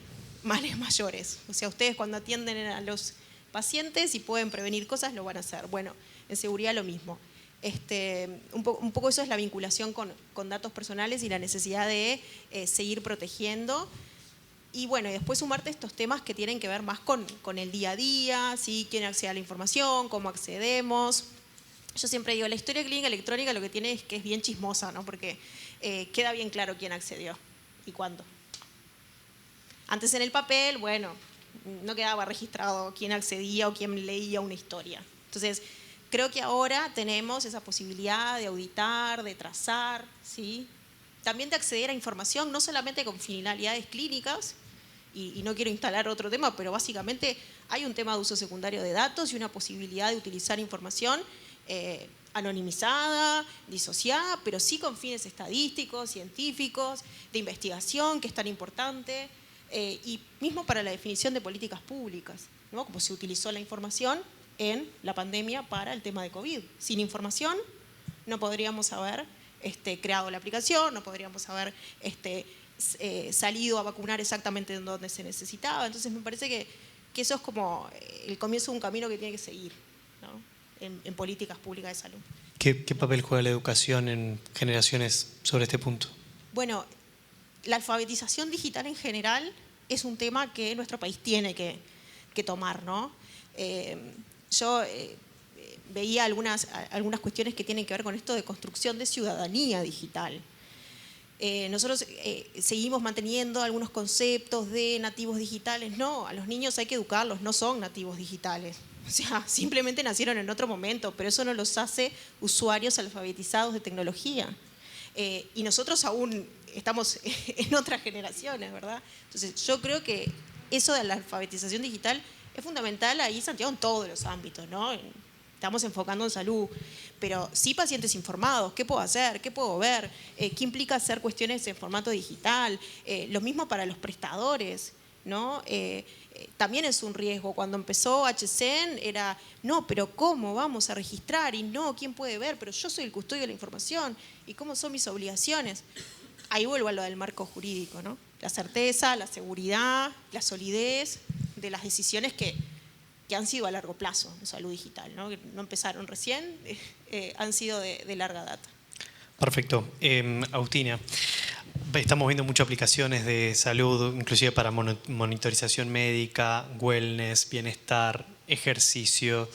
males mayores. O sea, ustedes cuando atienden a los pacientes y pueden prevenir cosas, lo van a hacer. Bueno, en seguridad lo mismo. Un poco eso es la vinculación con datos personales y la necesidad de seguir protegiendo. Y bueno, y después sumarte estos temas que tienen que ver más con el día a día, ¿sí? Quién accede a la información, cómo accedemos. Yo siempre digo, la historia clínica electrónica lo que tiene es que es bien chismosa, ¿no? Porque queda bien claro quién accedió y cuándo. Antes en el papel, bueno, no quedaba registrado quién accedía o quién leía una historia. Entonces, creo que ahora tenemos esa posibilidad de auditar, de trazar, ¿sí? También de acceder a información, no solamente con finalidades clínicas, y no quiero instalar otro tema, pero básicamente hay un tema de uso secundario de datos y una posibilidad de utilizar información anonimizada, disociada, pero sí con fines estadísticos, científicos, de investigación, que es tan importante, y mismo para la definición de políticas públicas, ¿no? Como se utilizó la información en la pandemia para el tema de COVID. Sin información no podríamos haber creado la aplicación, no podríamos haber salido a vacunar exactamente en donde se necesitaba. Entonces me parece que eso es como el comienzo de un camino que tiene que seguir, ¿no? en políticas públicas de salud. ¿Qué papel juega la educación en generaciones sobre este punto? Bueno, la alfabetización digital en general es un tema que nuestro país tiene que tomar, ¿no? Yo veía algunas cuestiones que tienen que ver con esto de construcción de ciudadanía digital. Nosotros seguimos manteniendo algunos conceptos de nativos digitales. No, a los niños hay que educarlos, no son nativos digitales. O sea, simplemente nacieron en otro momento, pero eso no los hace usuarios alfabetizados de tecnología. Y nosotros aún estamos en otras generaciones, ¿verdad? Entonces, yo creo que eso de la alfabetización digital es fundamental ahí, Santiago, en todos los ámbitos, ¿no? Estamos enfocando en salud, pero sí pacientes informados, ¿qué puedo hacer? ¿Qué puedo ver? ¿Qué implica hacer cuestiones en formato digital? Lo mismo para los prestadores, ¿no? También es un riesgo. Cuando empezó HCN era, no, pero ¿cómo vamos a registrar? Y no, ¿quién puede ver? Pero yo soy el custodio de la información. ¿Y cómo son mis obligaciones? Ahí vuelvo a lo del marco jurídico, ¿no? La certeza, la seguridad, la solidez de las decisiones que han sido a largo plazo en salud digital, ¿no? Que no empezaron recién, han sido de larga data. Perfecto. Agustina, estamos viendo muchas aplicaciones de salud, inclusive para monitorización médica, wellness, bienestar, ejercicio.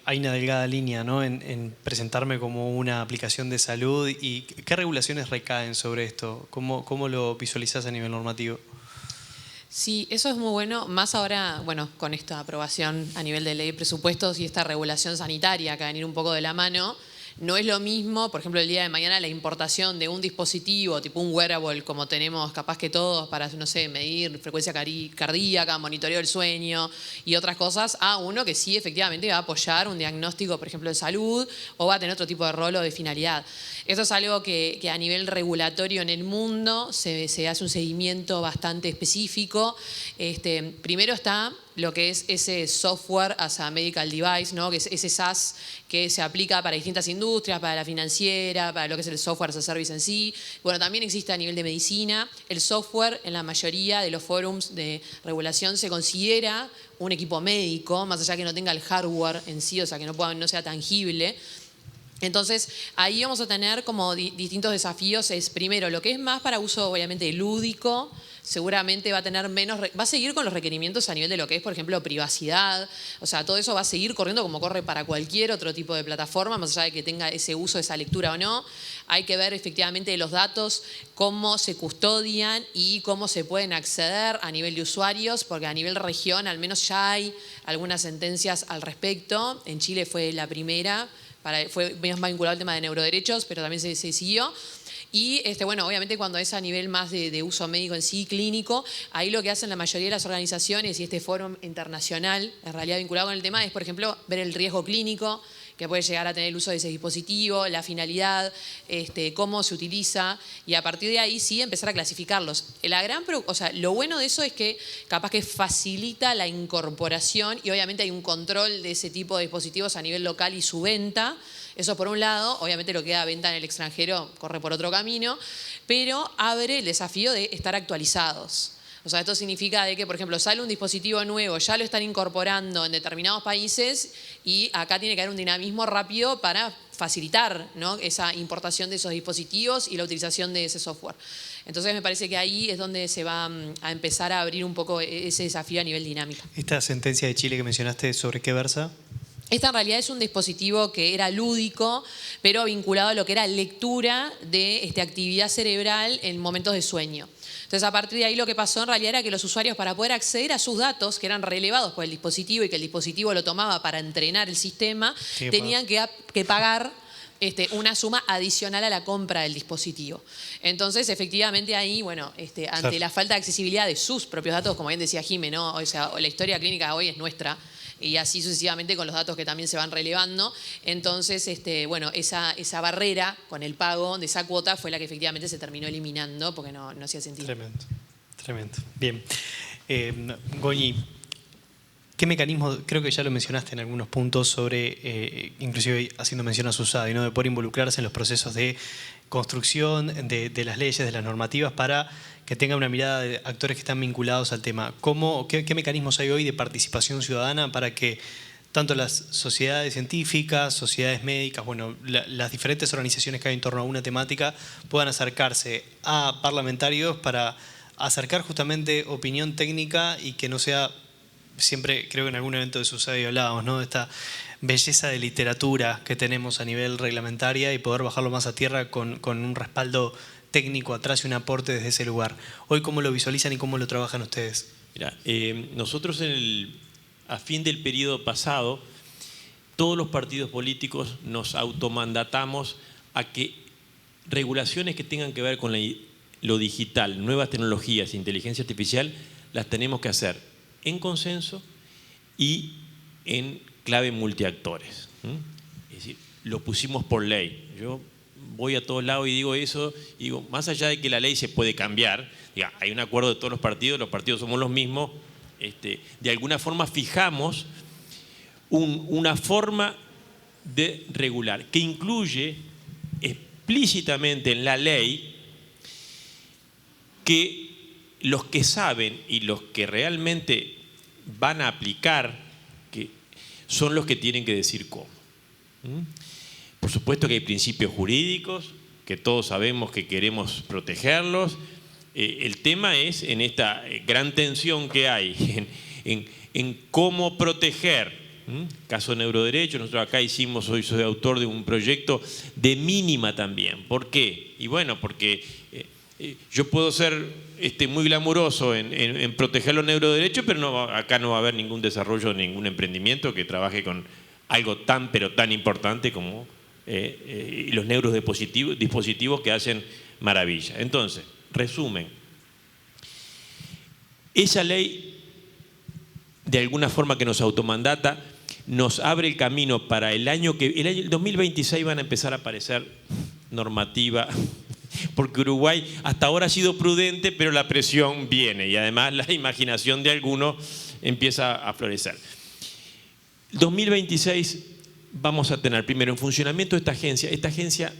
Hay una delgada línea, ¿no? en presentarme como una aplicación de salud. ¿Y qué regulaciones recaen sobre esto? ¿Cómo lo visualizás a nivel normativo? Sí, eso es muy bueno, más ahora, bueno, con esta aprobación a nivel de ley de presupuestos y esta regulación sanitaria que va a venir un poco de la mano. No es lo mismo, por ejemplo, el día de mañana la importación de un dispositivo, tipo un wearable, como tenemos capaz que todos para, no sé, medir frecuencia cardíaca, monitoreo del sueño y otras cosas, a uno que sí efectivamente va a apoyar un diagnóstico, por ejemplo, de salud o va a tener otro tipo de rol o de finalidad. Eso es algo que a nivel regulatorio en el mundo se hace un seguimiento bastante específico. Primero está lo que es ese software as a medical device, ¿no? Que es ese SaaS que se aplica para distintas industrias, para la financiera, para lo que es el software as a service en sí. Bueno, también existe a nivel de medicina. El software en la mayoría de los forums de regulación se considera un equipo médico, más allá que no tenga el hardware en sí, o sea, que no sea tangible. Entonces, ahí vamos a tener como distintos desafíos. Es primero, lo que es más para uso obviamente lúdico, seguramente va a seguir con los requerimientos a nivel de lo que es, por ejemplo, privacidad. O sea, todo eso va a seguir corriendo como corre para cualquier otro tipo de plataforma, más allá de que tenga ese uso, esa lectura o no. Hay que ver efectivamente los datos, cómo se custodian y cómo se pueden acceder a nivel de usuarios, porque a nivel región al menos ya hay algunas sentencias al respecto. En Chile fue la primera. Fue más vinculado al tema de neuroderechos, pero también se siguió. Y bueno, obviamente cuando es a nivel más de uso médico en sí, clínico, ahí lo que hacen la mayoría de las organizaciones y este foro internacional, en realidad vinculado con el tema, es, por ejemplo, ver el riesgo clínico que puede llegar a tener el uso de ese dispositivo, la finalidad, cómo se utiliza, y a partir de ahí sí empezar a clasificarlos. Lo bueno de eso es que capaz que facilita la incorporación y obviamente hay un control de ese tipo de dispositivos a nivel local y su venta. Eso por un lado, obviamente lo que da venta en el extranjero corre por otro camino, pero abre el desafío de estar actualizados. O sea, esto significa de que, por ejemplo, sale un dispositivo nuevo, ya lo están incorporando en determinados países y acá tiene que haber un dinamismo rápido para facilitar, ¿no?, esa importación de esos dispositivos y la utilización de ese software. Entonces me parece que ahí es donde se va a empezar a abrir un poco ese desafío a nivel dinámico. ¿Esta sentencia de Chile que mencionaste, sobre qué versa? Esta en realidad es un dispositivo que era lúdico, pero vinculado a lo que era lectura de actividad cerebral en momentos de sueño. Entonces, a partir de ahí lo que pasó en realidad era que los usuarios, para poder acceder a sus datos, que eran relevados por el dispositivo y que el dispositivo lo tomaba para entrenar el sistema, tenían que pagar una suma adicional a la compra del dispositivo. Entonces, efectivamente ahí, bueno, ante la falta de accesibilidad de sus propios datos, como bien decía Jimé, ¿no? O sea, la historia clínica hoy es nuestra, y así sucesivamente con los datos que también se van relevando. Entonces, bueno, esa barrera con el pago de esa cuota fue la que efectivamente se terminó eliminando porque no hacía sentido. Tremendo. Bien. Goñi, ¿qué mecanismo, creo que ya lo mencionaste en algunos puntos sobre, inclusive haciendo mención a Susadi, ¿no? De poder involucrarse en los procesos de construcción de las leyes, de las normativas, para que tenga una mirada de actores que están vinculados al tema? ¿Qué mecanismos hay hoy de participación ciudadana para que tanto las sociedades científicas, sociedades médicas, bueno, las diferentes organizaciones que hay en torno a una temática puedan acercarse a parlamentarios para acercar justamente opinión técnica y que no sea, siempre creo que en algún evento de Susadi hablábamos, ¿no?, de esta belleza de literatura que tenemos a nivel reglamentaria y poder bajarlo más a tierra con un respaldo técnico atrás y un aporte desde ese lugar? Hoy, ¿cómo lo visualizan y cómo lo trabajan ustedes? Mira, nosotros a fin del periodo pasado, todos los partidos políticos nos automandatamos a que regulaciones que tengan que ver con lo digital, nuevas tecnologías, inteligencia artificial, las tenemos que hacer en consenso y en clave multiactores. Es decir, lo pusimos por ley. Yo voy a todos lados y digo eso, y digo, más allá de que la ley se puede cambiar, hay un acuerdo de todos los partidos somos los mismos, de alguna forma fijamos una forma de regular que incluye explícitamente en la ley que los que saben y los que realmente van a aplicar que son los que tienen que decir cómo. Por supuesto que hay principios jurídicos que todos sabemos que queremos protegerlos. El tema es en esta gran tensión que hay en cómo proteger. Caso neuroderecho, nosotros acá hoy soy autor de un proyecto de mínima también. ¿Por qué? Y bueno, porque yo puedo ser muy glamuroso en proteger los neuroderechos, pero acá no va a haber ningún desarrollo, ningún emprendimiento que trabaje con algo pero tan importante como los neurodispositivos que hacen maravilla. Entonces, resumen, esa ley de alguna forma que nos automandata nos abre el camino para el 2026 van a empezar a aparecer normativa, porque Uruguay hasta ahora ha sido prudente, pero la presión viene y además la imaginación de algunos empieza a florecer. 2026 vamos a tener primero en funcionamiento esta agencia. Esta agencia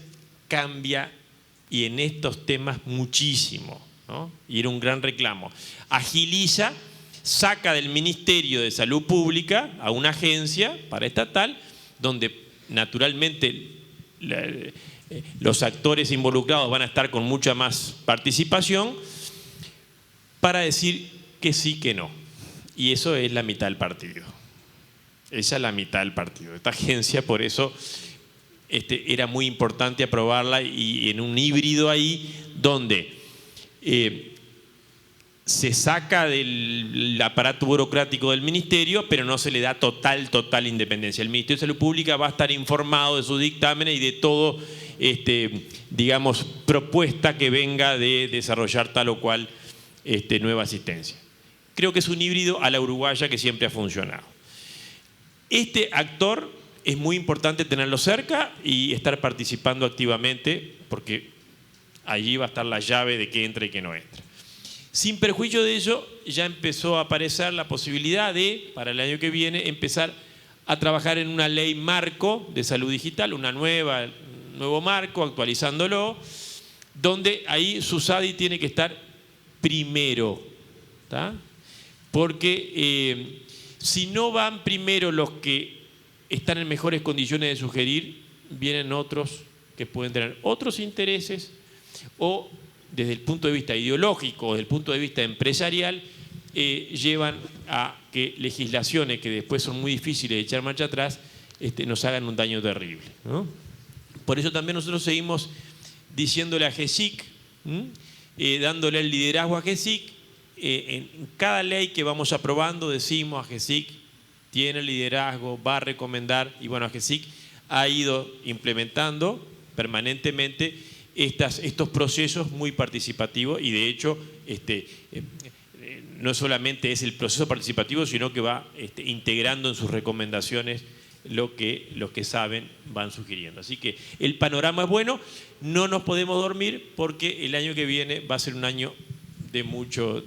cambia y en estos temas muchísimo, ¿no? Y era un gran reclamo. Agiliza, saca del Ministerio de Salud Pública a una agencia paraestatal donde naturalmente los actores involucrados van a estar con mucha más participación para decir que sí, que no. Y eso es la mitad del partido. Esa es la mitad del partido. Esta agencia, por eso, era muy importante aprobarla y en un híbrido ahí donde se saca del aparato burocrático del ministerio, pero no se le da total independencia. El Ministerio de Salud Pública va a estar informado de sus dictámenes y de todo, digamos, propuesta que venga de desarrollar tal o cual nueva asistencia. Creo que es un híbrido a la uruguaya que siempre ha funcionado. Este actor es muy importante tenerlo cerca y estar participando activamente, porque allí va a estar la llave de qué entra y qué no entra. Sin perjuicio de ello, ya empezó a aparecer la posibilidad de, para el año que viene, empezar a trabajar en una ley marco de salud digital, un nuevo marco, actualizándolo, donde ahí Susadi tiene que estar primero, ¿tá? Porque si no van primero los que están en mejores condiciones de sugerir, vienen otros que pueden tener otros intereses o desde el punto de vista ideológico o desde el punto de vista empresarial, llevan a que legislaciones que después son muy difíciles de echar marcha atrás nos hagan un daño terrible, ¿no? Por eso también nosotros seguimos diciéndole a GESIC, dándole el liderazgo a GESIC. En cada ley que vamos aprobando decimos a GESIC tiene liderazgo, va a recomendar, y bueno, GESIC ha ido implementando permanentemente estos procesos muy participativos y de hecho no solamente es el proceso participativo, sino que va integrando en sus recomendaciones lo que los que saben van sugiriendo. Así que el panorama es bueno, no nos podemos dormir porque el año que viene va a ser un año de mucho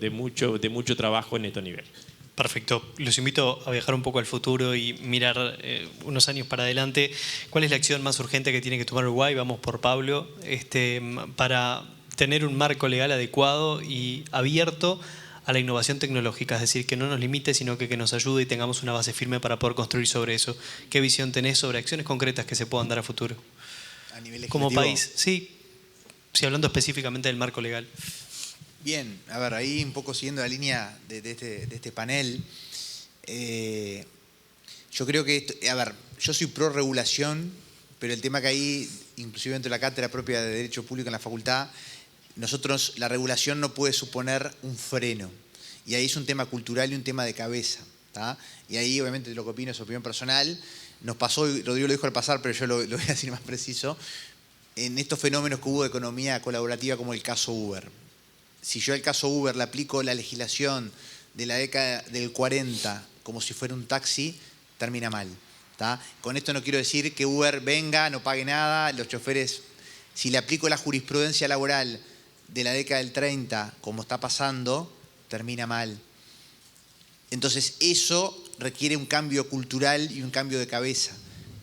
trabajo en estos niveles. Perfecto. Los invito a viajar un poco al futuro y mirar unos años para adelante. ¿Cuál es la acción más urgente que tiene que tomar Uruguay? Vamos por Pablo, para tener un marco legal adecuado y abierto a la innovación tecnológica, es decir, que no nos limite, sino que nos ayude y tengamos una base firme para poder construir sobre eso. ¿Qué visión tenés sobre acciones concretas que se puedan dar a futuro? A nivel Como ejecutivo. país, sí hablando específicamente del marco legal. Bien, a ver, ahí un poco siguiendo la línea de este panel, yo creo que, yo soy pro regulación, pero el tema que ahí, inclusive dentro de la cátedra propia de Derecho Público en la facultad, nosotros, la regulación no puede suponer un freno. Y ahí es un tema cultural y un tema de cabeza. ¿tá? Y ahí, obviamente, lo que opino es opinión personal. Nos pasó, y Rodrigo lo dijo al pasar, pero yo lo voy a decir más preciso, en estos fenómenos que hubo de economía colaborativa como el caso Uber. Si yo al caso Uber le aplico la legislación de la década del 40 como si fuera un taxi, termina mal. ¿tá? Con esto no quiero decir que Uber venga, no pague nada, los choferes, si le aplico la jurisprudencia laboral de la década del 30, como está pasando, termina mal. Entonces eso requiere un cambio cultural y un cambio de cabeza.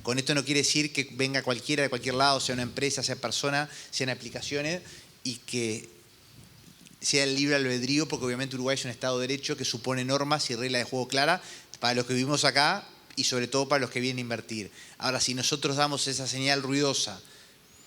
Con esto no quiere decir que venga cualquiera de cualquier lado, sea una empresa, sea persona, sean aplicaciones, y que sea el libre albedrío, porque obviamente Uruguay es un Estado de Derecho que supone normas y reglas de juego claras para los que vivimos acá y sobre todo para los que vienen a invertir. Ahora, si nosotros damos esa señal ruidosa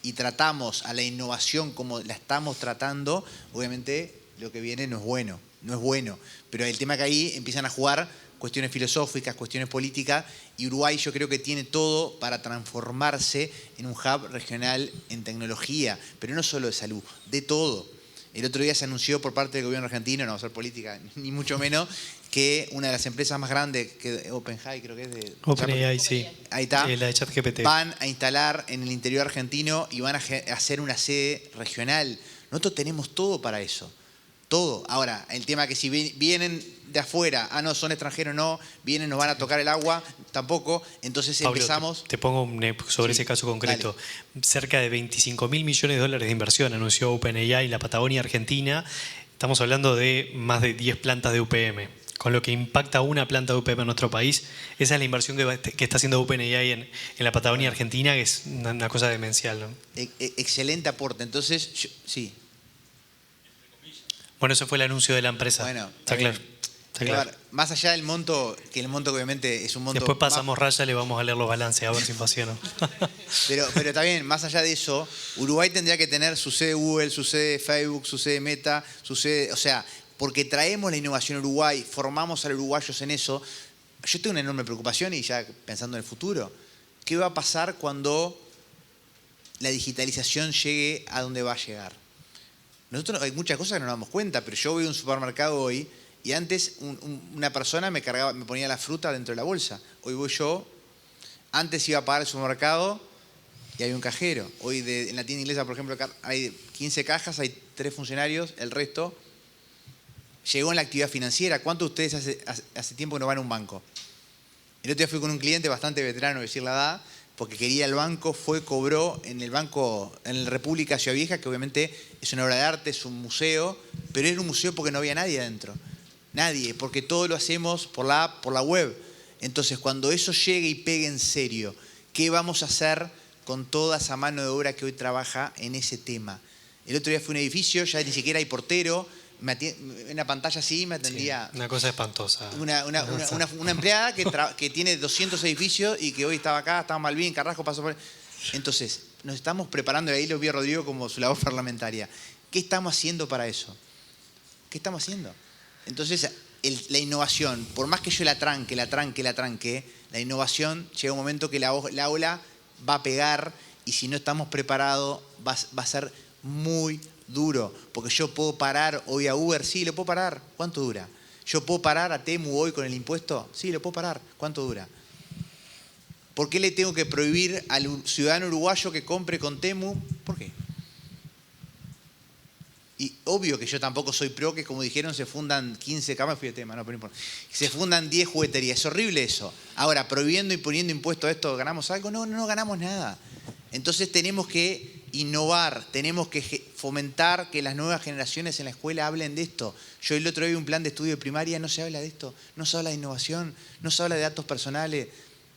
y tratamos a la innovación como la estamos tratando, obviamente lo que viene no es bueno. Pero el tema que ahí empiezan a jugar cuestiones filosóficas, cuestiones políticas, y Uruguay yo creo que tiene todo para transformarse en un hub regional en tecnología, pero no solo de salud, de todo. El otro día se anunció por parte del gobierno argentino, no va a ser política ni mucho menos, que una de las empresas más grandes, que OpenAI creo que es de... OpenAI, sí. Ahí está. La de ChatGPT. Van a instalar en el interior argentino y van a hacer una sede regional. Nosotros tenemos todo para eso. Todo. Ahora, el tema que si vienen de afuera, no, son extranjeros, no, vienen, nos van a tocar el agua, tampoco. Entonces Pablo, empezamos... Te pongo sobre ese caso concreto. Dale. Cerca de 25.000 millones de dólares de inversión anunció OpenAI en la Patagonia Argentina. Estamos hablando de más de 10 plantas de UPM. Con lo que impacta una planta de UPM en nuestro país, esa es la inversión que está haciendo OpenAI en la Patagonia Argentina, que es una cosa demencial, ¿no? Excelente aporte. Entonces, sí. Bueno, eso fue el anuncio de la empresa. Bueno, está claro. Claro. Más allá del monto, que el monto obviamente es un monto... Después pasamos raya, le vamos a leer los balances, a ver si funciona. Pero está bien, más allá de eso, Uruguay tendría que tener su sede Google, su sede Facebook, su sede Meta, su sede... O sea, porque traemos la innovación a Uruguay, formamos a los uruguayos en eso. Yo tengo una enorme preocupación, y ya pensando en el futuro, ¿qué va a pasar cuando la digitalización llegue a donde va a llegar? Nosotros hay muchas cosas que no nos damos cuenta, pero yo voy a un supermercado hoy y antes una persona me ponía la fruta dentro de la bolsa. Hoy voy yo, antes iba a pagar el supermercado y hay un cajero. Hoy en la tienda inglesa, por ejemplo, hay 15 cajas, hay 3 funcionarios, el resto llegó en la actividad financiera. ¿Cuántos de ustedes hace tiempo que no van a un banco? El otro día fui con un cliente bastante veterano, decir la edad, porque quería el banco, cobró en el banco, en el República Ciudad Vieja, que obviamente es una obra de arte, es un museo, pero era un museo porque no había nadie adentro. Nadie, porque todo lo hacemos por la app, por la web. Entonces, cuando eso llegue y pegue en serio, ¿qué vamos a hacer con toda esa mano de obra que hoy trabaja en ese tema? El otro día fui a un edificio, ya ni siquiera hay portero, una pantalla así me atendía... Sí, una cosa espantosa. Una empleada que tiene 200 edificios y que hoy estaba acá, estaba Malvin, Carrasco, pasó por... Entonces, nos estamos preparando, y ahí lo vi a Rodrigo como su labor parlamentaria. ¿Qué estamos haciendo para eso? ¿Qué estamos haciendo? Entonces, la innovación, por más que yo la tranque, la innovación llega un momento que la ola va a pegar, y si no estamos preparados va a ser muy duro. Porque yo puedo parar hoy a Uber, sí, lo puedo parar. ¿Cuánto dura? Yo puedo parar a Temu hoy con el impuesto, sí, lo puedo parar. ¿Cuánto dura? ¿Por qué le tengo que prohibir al ciudadano uruguayo que compre con Temu? ¿Por qué? Y obvio que yo tampoco soy pro que, como dijeron, se fundan 15 camas, fui de tema, no, pero no importa. Se fundan 10 jugueterías, es horrible eso. Ahora, prohibiendo y poniendo impuestos a esto, ¿ganamos algo? No ganamos nada. Entonces tenemos que innovar, tenemos que fomentar que las nuevas generaciones en la escuela hablen de esto. Yo el otro día vi un plan de estudio de primaria, no se habla de esto, no se habla de innovación, no se habla de datos personales.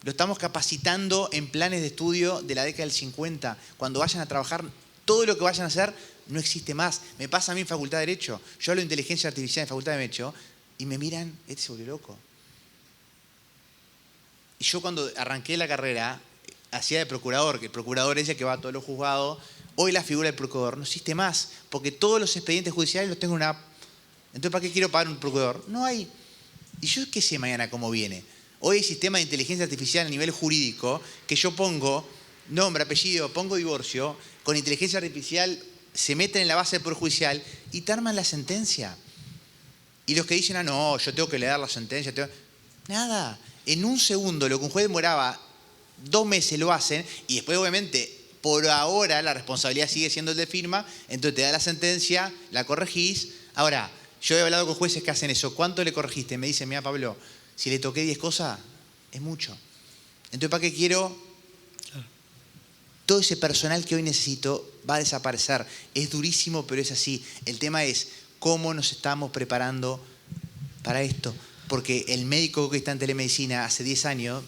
Lo estamos capacitando en planes de estudio de la década del 50. Cuando vayan a trabajar, todo lo que vayan a hacer no existe más. Me pasa a mí en Facultad de Derecho. Yo hablo de inteligencia artificial en Facultad de Derecho y me miran, este se volvió loco. Y yo cuando arranqué la carrera, hacía de procurador, que el procurador es el que va a todos los juzgados. Hoy la figura del procurador no existe más, porque todos los expedientes judiciales los tengo en una app. Entonces, ¿para qué quiero pagar un procurador? No hay. ¿Y yo qué sé mañana cómo viene? Hoy hay sistema de inteligencia artificial a nivel jurídico que yo pongo nombre, apellido, pongo divorcio, con inteligencia artificial se meten en la base del Poder Judicial y te arman la sentencia. Y los que dicen, ah, no, yo tengo que leer la sentencia. Nada. En un segundo, lo que un juez demoraba 2 meses lo hacen y después obviamente por ahora la responsabilidad sigue siendo el de firma, entonces te da la sentencia, la corregís. Ahora, yo he hablado con jueces que hacen eso. ¿Cuánto le corregiste? Me dicen, mira Pablo, si le toqué 10 cosas, es mucho. Entonces, ¿para qué quiero? Todo ese personal que hoy necesito va a desaparecer. Es durísimo, pero es así. El tema es cómo nos estamos preparando para esto. Porque el médico que está en telemedicina hace 10 años,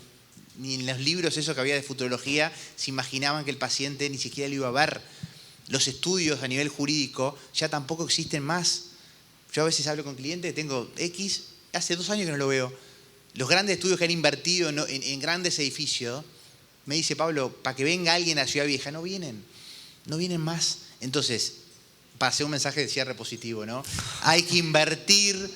ni en los libros eso que había de futurología, se imaginaban que el paciente ni siquiera lo iba a ver. Los estudios a nivel jurídico ya tampoco existen más. Yo a veces hablo con clientes, tengo X, hace 2 años que no lo veo. Los grandes estudios que han invertido en grandes edificios, me dice Pablo, para que venga alguien a Ciudad Vieja, no vienen más. Entonces, para hacer un mensaje de cierre positivo, ¿no? Hay que invertir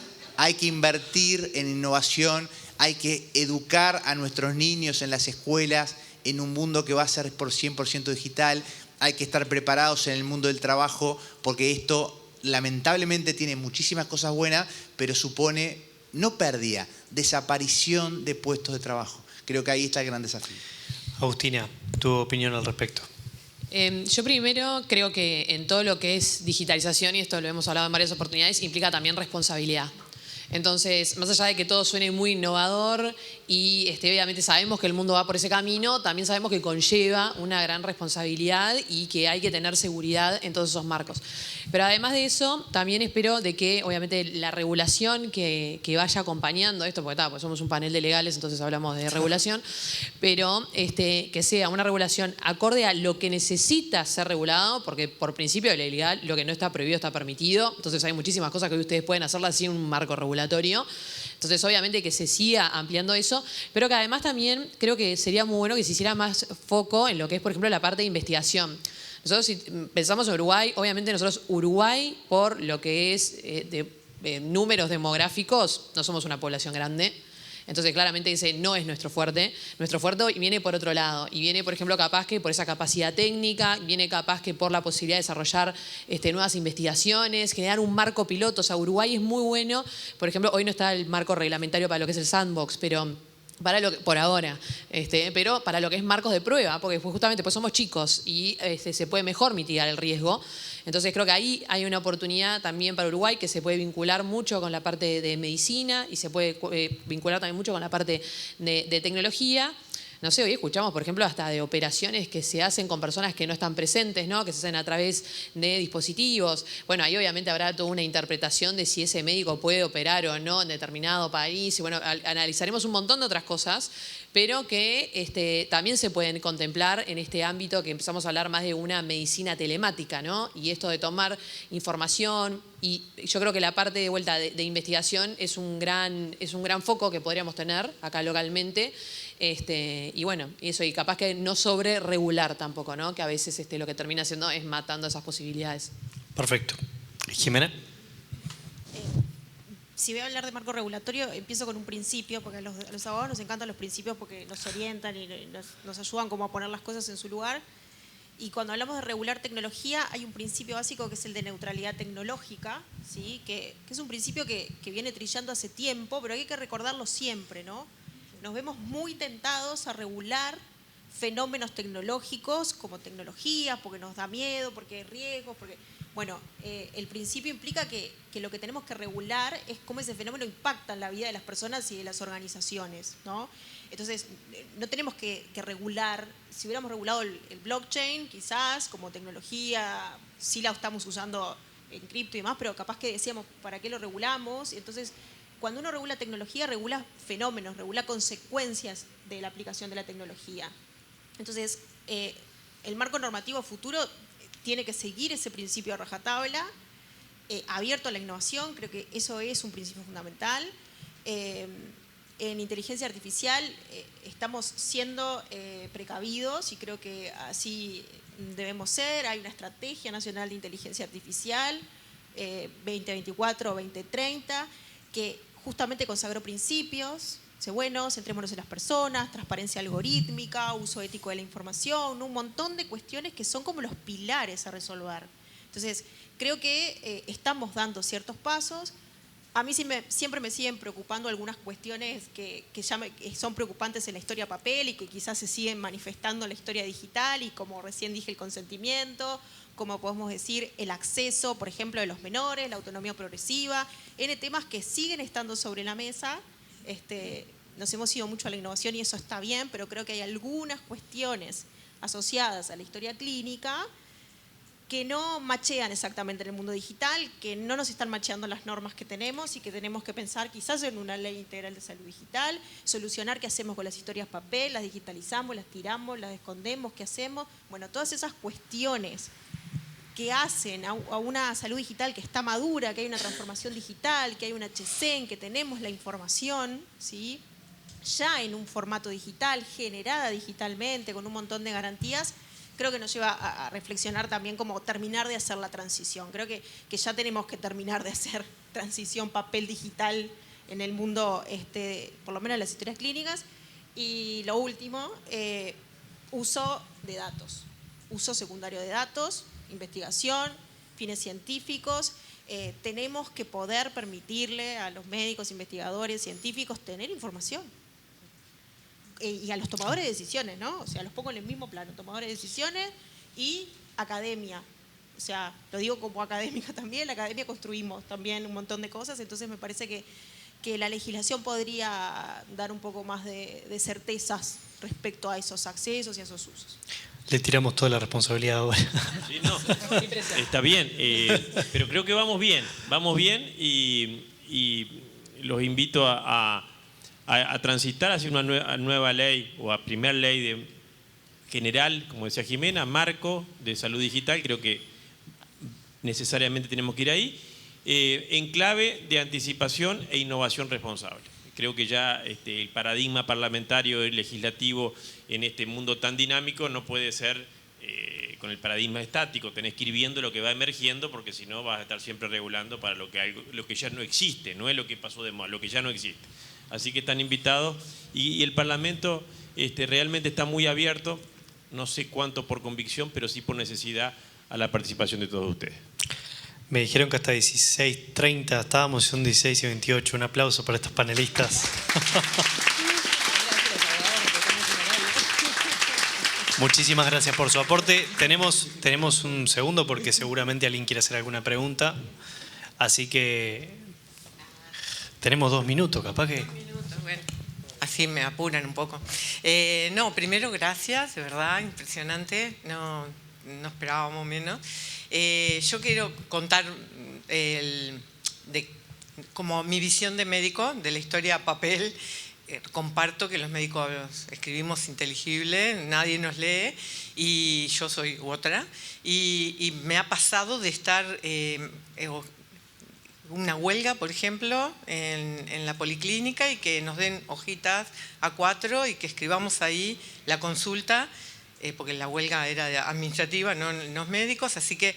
en innovación, hay que educar a nuestros niños en las escuelas en un mundo que va a ser por 100% digital. Hay que estar preparados en el mundo del trabajo porque esto lamentablemente tiene muchísimas cosas buenas, pero supone no pérdida, desaparición de puestos de trabajo. Creo que ahí está el gran desafío. Agustina, tu opinión al respecto. Yo primero creo que en todo lo que es digitalización, y esto lo hemos hablado en varias oportunidades, implica también responsabilidad. Entonces, más allá de que todo suene muy innovador y obviamente sabemos que el mundo va por ese camino, también sabemos que conlleva una gran responsabilidad y que hay que tener seguridad en todos esos marcos. Pero además de eso, también espero de que obviamente la regulación que vaya acompañando esto, porque somos un panel de legales, entonces hablamos de regulación, pero que sea una regulación acorde a lo que necesita ser regulado, porque por principio de ley legal lo que no está prohibido está permitido, entonces hay muchísimas cosas que ustedes pueden hacerlas sin un marco regulatorio. Entonces, obviamente que se siga ampliando eso, pero que además también creo que sería muy bueno que se hiciera más foco en lo que es, por ejemplo, la parte de investigación. Nosotros, si pensamos en Uruguay, obviamente nosotros, Uruguay, por lo que es de números demográficos, no somos una población grande. Entonces, claramente ese no es nuestro fuerte. Nuestro fuerte viene por otro lado. Y viene, por ejemplo, capaz que por esa capacidad técnica, viene capaz que por la posibilidad de desarrollar nuevas investigaciones, generar un marco piloto. O sea, Uruguay es muy bueno. Por ejemplo, hoy no está el marco reglamentario para lo que es el sandbox, pero para lo que, por ahora, pero para lo que es marcos de prueba, porque justamente pues somos chicos y se puede mejor mitigar el riesgo. Entonces creo que ahí hay una oportunidad también para Uruguay que se puede vincular mucho con la parte de medicina y se puede vincular también mucho con la parte de tecnología. No sé, hoy escuchamos, por ejemplo, hasta de operaciones que se hacen con personas que no están presentes, ¿no? Que se hacen a través de dispositivos. Bueno, ahí obviamente habrá toda una interpretación de si ese médico puede operar o no en determinado país. Y bueno, analizaremos un montón de otras cosas, pero que también se pueden contemplar en este ámbito que empezamos a hablar más de una medicina telemática, ¿no? Y esto de tomar información, y yo creo que la parte de vuelta de investigación es un gran foco que podríamos tener acá localmente. Y bueno, eso, y capaz que no sobre regular tampoco, ¿no? Que a veces lo que termina haciendo es matando esas posibilidades. Perfecto. Jimena. Si voy a hablar de marco regulatorio, empiezo con un principio, porque a los abogados nos encantan los principios porque nos orientan y nos ayudan como a poner las cosas en su lugar. Y cuando hablamos de regular tecnología, hay un principio básico que es el de neutralidad tecnológica, ¿sí? que es un principio que viene trillando hace tiempo, pero hay que recordarlo siempre, ¿no? Nos vemos muy tentados a regular fenómenos tecnológicos como tecnologías, porque nos da miedo, porque hay riesgos, porque... Bueno, el principio implica que lo que tenemos que regular es cómo ese fenómeno impacta en la vida de las personas y de las organizaciones, ¿no? Entonces, no tenemos que regular, si hubiéramos regulado el blockchain, quizás como tecnología, sí la estamos usando en cripto y demás, pero capaz que decíamos, ¿para qué lo regulamos? Y entonces, cuando uno regula tecnología, regula fenómenos, regula consecuencias de la aplicación de la tecnología. Entonces, el marco normativo futuro tiene que seguir ese principio a rajatabla, abierto a la innovación, creo que eso es un principio fundamental. En inteligencia artificial estamos siendo precavidos y creo que así debemos ser. Hay una estrategia nacional de inteligencia artificial 2024-2030 que justamente consagró principios. Bueno, centrémonos en las personas, transparencia algorítmica, uso ético de la información, un montón de cuestiones que son como los pilares a resolver. Entonces, creo que estamos dando ciertos pasos. A mí siempre me siguen preocupando algunas cuestiones que son preocupantes en la historia papel y que quizás se siguen manifestando en la historia digital, y como recién dije, el consentimiento, como podemos decir, el acceso, por ejemplo, de los menores, la autonomía progresiva, N temas que siguen estando sobre la mesa. Nos hemos ido mucho a la innovación y eso está bien, pero creo que hay algunas cuestiones asociadas a la historia clínica que no machean exactamente en el mundo digital, que no nos están macheando las normas que tenemos y que tenemos que pensar quizás en una ley integral de salud digital, solucionar qué hacemos con las historias papel, las digitalizamos, las tiramos, las escondemos, qué hacemos. Bueno, todas esas cuestiones que hacen a una salud digital que está madura, que hay una transformación digital, que hay un HCen, que tenemos la información, ¿sí?, ya en un formato digital, generada digitalmente, con un montón de garantías, creo que nos lleva a reflexionar también cómo terminar de hacer la transición. Creo que ya tenemos que terminar de hacer transición papel-digital en el mundo, por lo menos en las historias clínicas. Y lo último, uso de datos, uso secundario de datos, investigación, fines científicos. Tenemos que poder permitirle a los médicos, investigadores, científicos tener información. Y a los tomadores de decisiones, ¿no? O sea, los pongo en el mismo plano, tomadores de decisiones y academia. O sea, lo digo como académica también, en la academia construimos también un montón de cosas, entonces me parece que la legislación podría dar un poco más de certezas respecto a esos accesos y a esos usos. Le tiramos toda la responsabilidad ahora. Sí, no, está bien, pero creo que vamos bien y los invito a transitar hacia una nueva ley o a primera ley general, como decía Jimena, marco de salud digital. Creo que necesariamente tenemos que ir ahí, en clave de anticipación e innovación responsable. Creo que ya el paradigma parlamentario y legislativo en este mundo tan dinámico no puede ser con el paradigma estático. Tenés que ir viendo lo que va emergiendo, porque si no vas a estar siempre regulando para lo que ya no existe, no es lo que pasó de moda, lo que ya no existe. Así que están invitados y el Parlamento realmente está muy abierto, no sé cuánto por convicción, pero sí por necesidad, a la participación de todos ustedes. Me dijeron que hasta 16:30 estábamos, son 16:28. Un aplauso para estos panelistas. Muchísimas gracias por su aporte. Tenemos un segundo porque seguramente alguien quiere hacer alguna pregunta. Así que tenemos 2 minutos, capaz que... 2 minutos, bueno, así me apuran un poco. No, primero gracias, de verdad, impresionante. No esperábamos menos. Yo quiero contar como mi visión de médico, de la historia papel. Comparto que los médicos escribimos inteligible, nadie nos lee y yo soy otra. Y me ha pasado de estar una huelga, por ejemplo, en la policlínica y que nos den hojitas A4 y que escribamos ahí la consulta, porque la huelga era administrativa, no los médicos, así que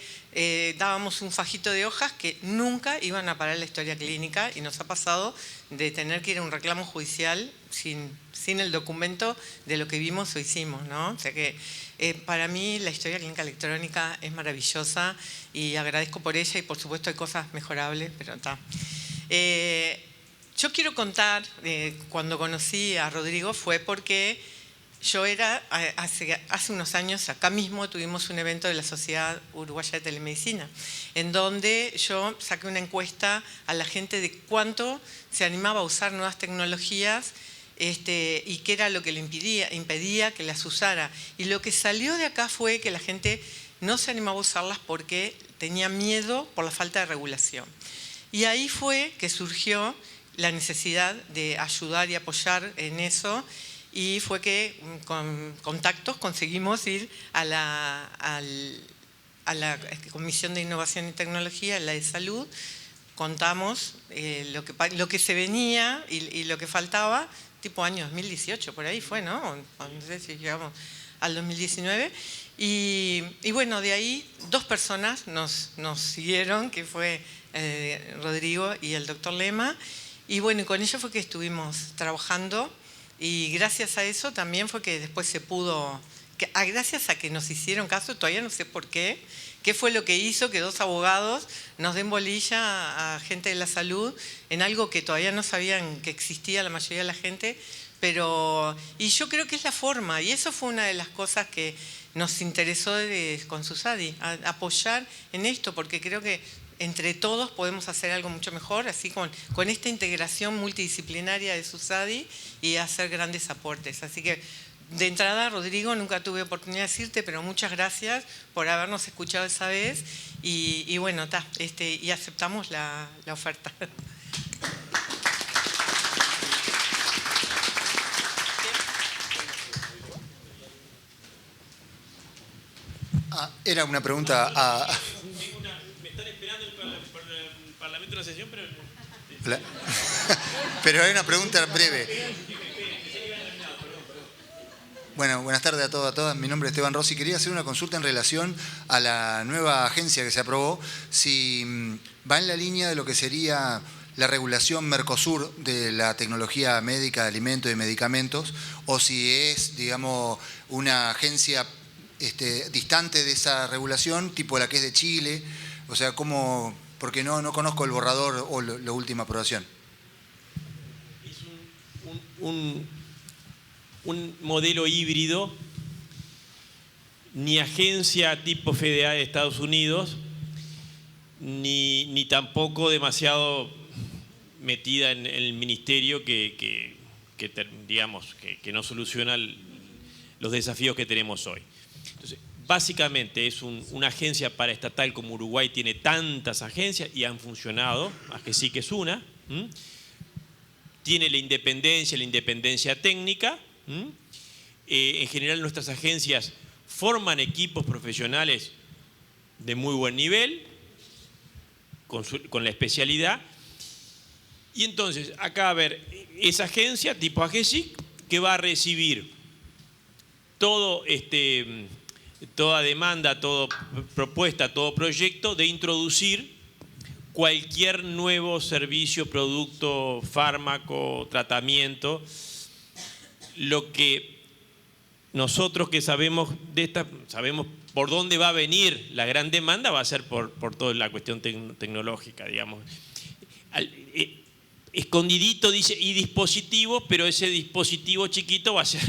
dábamos un fajito de hojas que nunca iban a parar la historia clínica y nos ha pasado de tener que ir a un reclamo judicial sin el documento de lo que vimos o hicimos, ¿no? O sea que para mí la historia clínica electrónica es maravillosa y agradezco por ella y por supuesto hay cosas mejorables, pero está. Yo quiero contar, cuando conocí a Rodrigo fue porque yo era, hace unos años, acá mismo tuvimos un evento de la Sociedad Uruguaya de Telemedicina, en donde yo saqué una encuesta a la gente de cuánto se animaba a usar nuevas tecnologías y qué era lo que le impedía que las usara. Y lo que salió de acá fue que la gente no se animaba a usarlas porque tenía miedo por la falta de regulación. Y ahí fue que surgió la necesidad de ayudar y apoyar en eso, y fue que con contactos conseguimos ir a la Comisión de Innovación y Tecnología, la de Salud, contamos lo que se venía y lo que faltaba, tipo año 2018, por ahí fue, ¿no? No sé si llegamos al 2019. Y bueno, de ahí 2 personas nos siguieron, que fue Rodrigo y el doctor Lema, y bueno, con ellos fue que estuvimos trabajando, y gracias a eso también fue que después se pudo, gracias a que nos hicieron caso, todavía no sé por qué fue lo que hizo que 2 abogados nos den bolilla a gente de la salud en algo que todavía no sabían que existía la mayoría de la gente, y yo creo que es la forma, y eso fue una de las cosas que nos interesó con SUSADI, apoyar en esto, porque creo que entre todos podemos hacer algo mucho mejor, así con esta integración multidisciplinaria de SUSADI, y hacer grandes aportes. Así que, de entrada, Rodrigo, nunca tuve oportunidad de decirte, pero muchas gracias por habernos escuchado esa vez, y bueno, y aceptamos la oferta. Era una pregunta a... Me están esperando por el Parlamento de la sesión, pero... Pero hay una pregunta breve. Bueno, buenas tardes a todos, a todas. Mi nombre es Esteban Rossi. Quería hacer una consulta en relación a la nueva agencia que se aprobó, si va en la línea de lo que sería la regulación Mercosur de la tecnología médica, de alimentos y medicamentos, o si es, digamos, una agencia distante de esa regulación, tipo la que es de Chile. O sea, ¿cómo? Porque no conozco el borrador o la última aprobación. Es un modelo híbrido, ni agencia tipo FDA de Estados Unidos, ni tampoco demasiado metida en el ministerio que no soluciona los desafíos que tenemos hoy. Entonces, básicamente es una agencia paraestatal, como Uruguay tiene tantas agencias y han funcionado, más que sí que es una. Tiene la independencia técnica. En general nuestras agencias forman equipos profesionales de muy buen nivel, con la especialidad. Y entonces, acá, a ver, esa agencia tipo AGESIC que va a recibir toda demanda, toda propuesta, todo proyecto de introducir cualquier nuevo servicio, producto, fármaco, tratamiento. Lo que nosotros que sabemos sabemos por dónde va a venir la gran demanda, va a ser por toda la cuestión tecnológica, digamos. Escondidito dice y dispositivo, pero ese dispositivo chiquito va a ser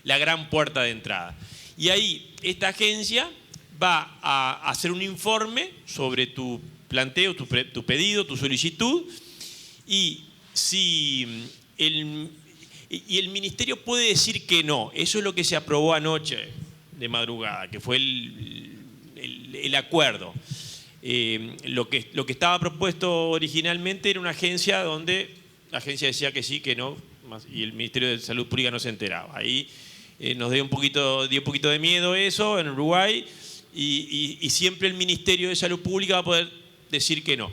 la gran puerta de entrada. Y ahí esta agencia va a hacer un informe sobre tu planteo, tu pedido, tu solicitud, y si el ministerio puede decir que no. Eso es lo que se aprobó anoche de madrugada, que fue el acuerdo. Lo que estaba propuesto originalmente era una agencia donde la agencia decía que sí, que no, y el Ministerio de Salud Pública no se enteraba. Ahí nos dio un poquito de miedo eso en Uruguay, y siempre el Ministerio de Salud Pública va a poder decir que no.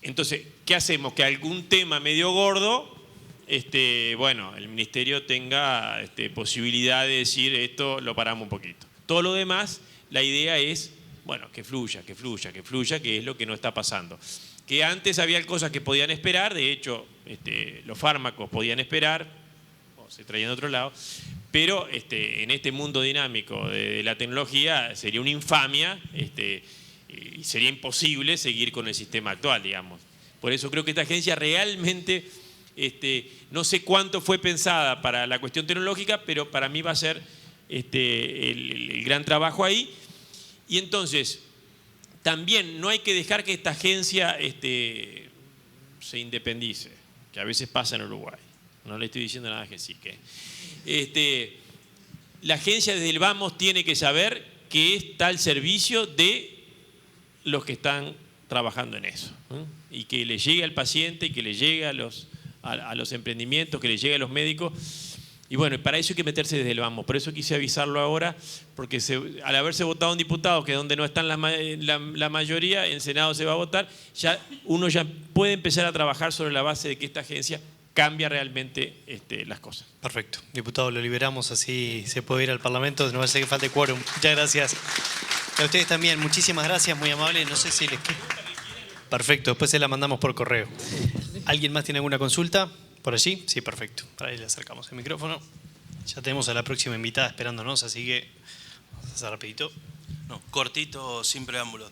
Entonces, ¿qué hacemos? Que algún tema medio gordo, bueno, el Ministerio tenga posibilidad de decir esto lo paramos un poquito. Todo lo demás, la idea es, bueno, que fluya, que es lo que no está pasando. Que antes había cosas que podían esperar, de hecho, los fármacos podían esperar, o se traían de otro lado, pero en este mundo dinámico de la tecnología sería una infamia, y sería imposible seguir con el sistema actual, digamos. Por eso creo que esta agencia realmente No sé cuánto fue pensada para la cuestión tecnológica, pero para mí va a ser el gran trabajo ahí. Y entonces, también no hay que dejar que esta agencia se independice, que a veces pasa en Uruguay. No le estoy diciendo nada que sí. La agencia desde el vamos tiene que saber que está al servicio de los que están trabajando en eso, ¿no? Y que le llegue al paciente, que le llegue a los emprendimientos, que le llegue a los médicos. Y bueno, para eso hay que meterse desde el vamos. Por eso quise avisarlo ahora, porque al haberse votado un diputado, que donde no están la mayoría, en Senado se va a votar, uno ya puede empezar a trabajar sobre la base de que esta agencia cambia realmente las cosas. Perfecto. Diputado, lo liberamos, así se puede ir al Parlamento, no va a ser que falte quórum. Muchas gracias. A ustedes también, muchísimas gracias, muy amable. No sé si les queda. Perfecto, después se la mandamos por correo. ¿Alguien más tiene alguna consulta? ¿Por allí? Sí, perfecto. Para ahí le acercamos el micrófono. Ya tenemos a la próxima invitada esperándonos, así que vamos a hacer rapidito. No, cortito, sin preámbulo.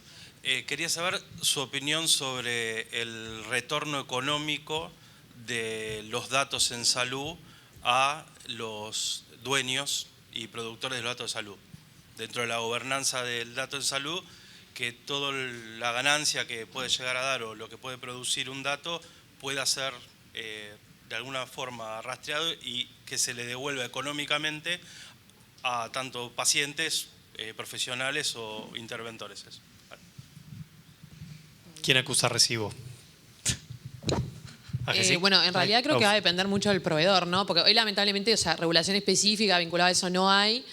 Quería saber su opinión sobre el retorno económico de los datos en salud a los dueños y productores de los datos de salud. Dentro de la gobernanza del dato en salud, que toda la ganancia que puede llegar a dar o lo que puede producir un dato pueda ser de alguna forma rastreado y que se le devuelva económicamente a tanto pacientes, profesionales o interventores. Vale. ¿Quién acusa recibo? Bueno, en realidad creo que va a depender mucho del proveedor, ¿no? Porque hoy lamentablemente, regulación específica vinculada a eso no hay.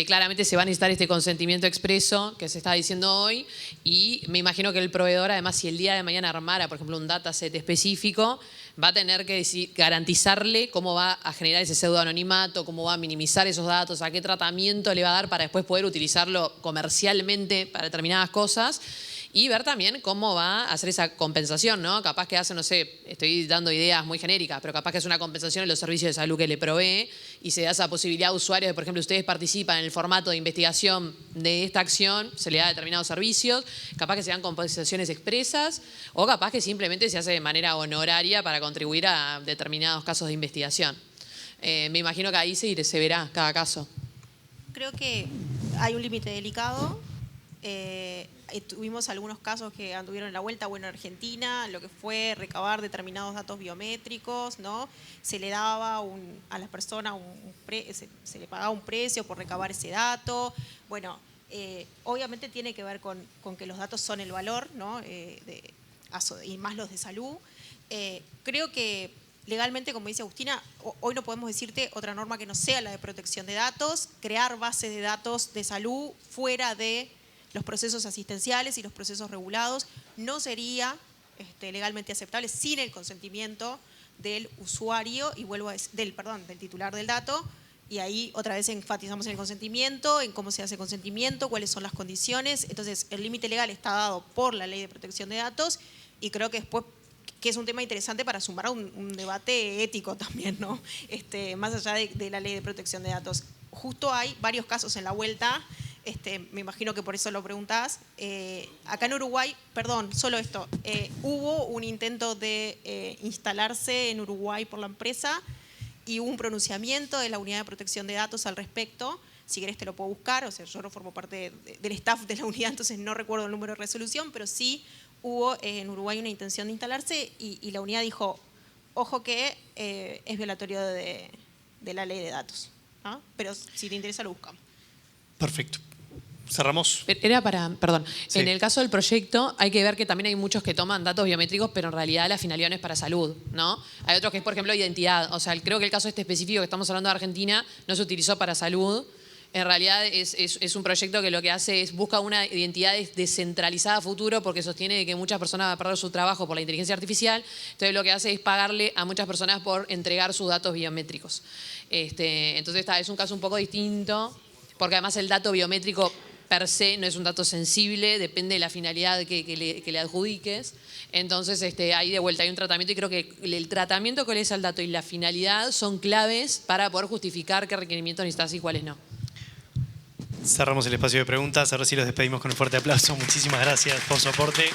Claramente se va a necesitar este consentimiento expreso que se está diciendo hoy, y me imagino que el proveedor, además, si el día de mañana armara, por ejemplo, un dataset específico, va a tener que garantizarle cómo va a generar ese pseudoanonimato, cómo va a minimizar esos datos, a qué tratamiento le va a dar para después poder utilizarlo comercialmente para determinadas cosas. Y ver también cómo va a hacer esa compensación, ¿no? Capaz que hace, no sé, estoy dando ideas muy genéricas, pero capaz que es una compensación en los servicios de salud que le provee y se da esa posibilidad a usuarios de, por ejemplo, ustedes participan en el formato de investigación de esta acción, se le da determinados servicios, capaz que se dan compensaciones expresas o capaz que simplemente se hace de manera honoraria para contribuir a determinados casos de investigación. Me imagino que ahí se verá cada caso. Creo que hay un límite delicado. Tuvimos algunos casos que anduvieron en la vuelta, bueno, en Argentina, lo que fue recabar determinados datos biométricos, ¿no? Se le daba a las personas se le pagaba un precio por recabar ese dato. Bueno, obviamente tiene que ver con que los datos son el valor, ¿no? Y más los de salud. Creo que legalmente, como dice Agustina, hoy no podemos decirte otra norma que no sea la de protección de datos, crear bases de datos de salud fuera de los procesos asistenciales y los procesos regulados no sería legalmente aceptable sin el consentimiento del usuario y del titular del dato. Y ahí otra vez enfatizamos en el consentimiento, en cómo se hace consentimiento, cuáles son las condiciones. Entonces el límite legal está dado por la Ley de Protección de Datos y creo que después que es un tema interesante para sumar a un debate ético también, ¿no? Más allá de la Ley de Protección de Datos. Justo hay varios casos en la vuelta. Me imagino que por eso lo preguntás. Acá en Uruguay, solo esto, hubo un intento de instalarse en Uruguay por la empresa y hubo un pronunciamiento de la Unidad de Protección de Datos al respecto. Si querés te lo puedo buscar, o sea, yo no formo parte del staff de la unidad, entonces no recuerdo el número de resolución, pero sí hubo en Uruguay una intención de instalarse y la unidad dijo, ojo que es violatorio de la ley de datos, ¿no? Pero si te interesa lo buscamos. Perfecto. Cerramos. Era perdón, Sí. En el caso del proyecto hay que ver que también hay muchos que toman datos biométricos, pero en realidad la finalidad no es para salud, ¿no? Hay otros que es, por ejemplo, identidad. O sea, creo que el caso específico que estamos hablando de Argentina no se utilizó para salud. En realidad es un proyecto que lo que hace es busca una identidad descentralizada a futuro porque sostiene que muchas personas van a perder su trabajo por la inteligencia artificial. Entonces lo que hace es pagarle a muchas personas por entregar sus datos biométricos. Entonces es un caso un poco distinto porque además el dato biométrico per se no es un dato sensible, depende de la finalidad que le adjudiques. Entonces ahí de vuelta hay un tratamiento y creo que el tratamiento que le es al dato y la finalidad son claves para poder justificar qué requerimientos necesitas y cuáles no. Cerramos el espacio de preguntas, ahora sí los despedimos con un fuerte aplauso. Muchísimas gracias por su aporte.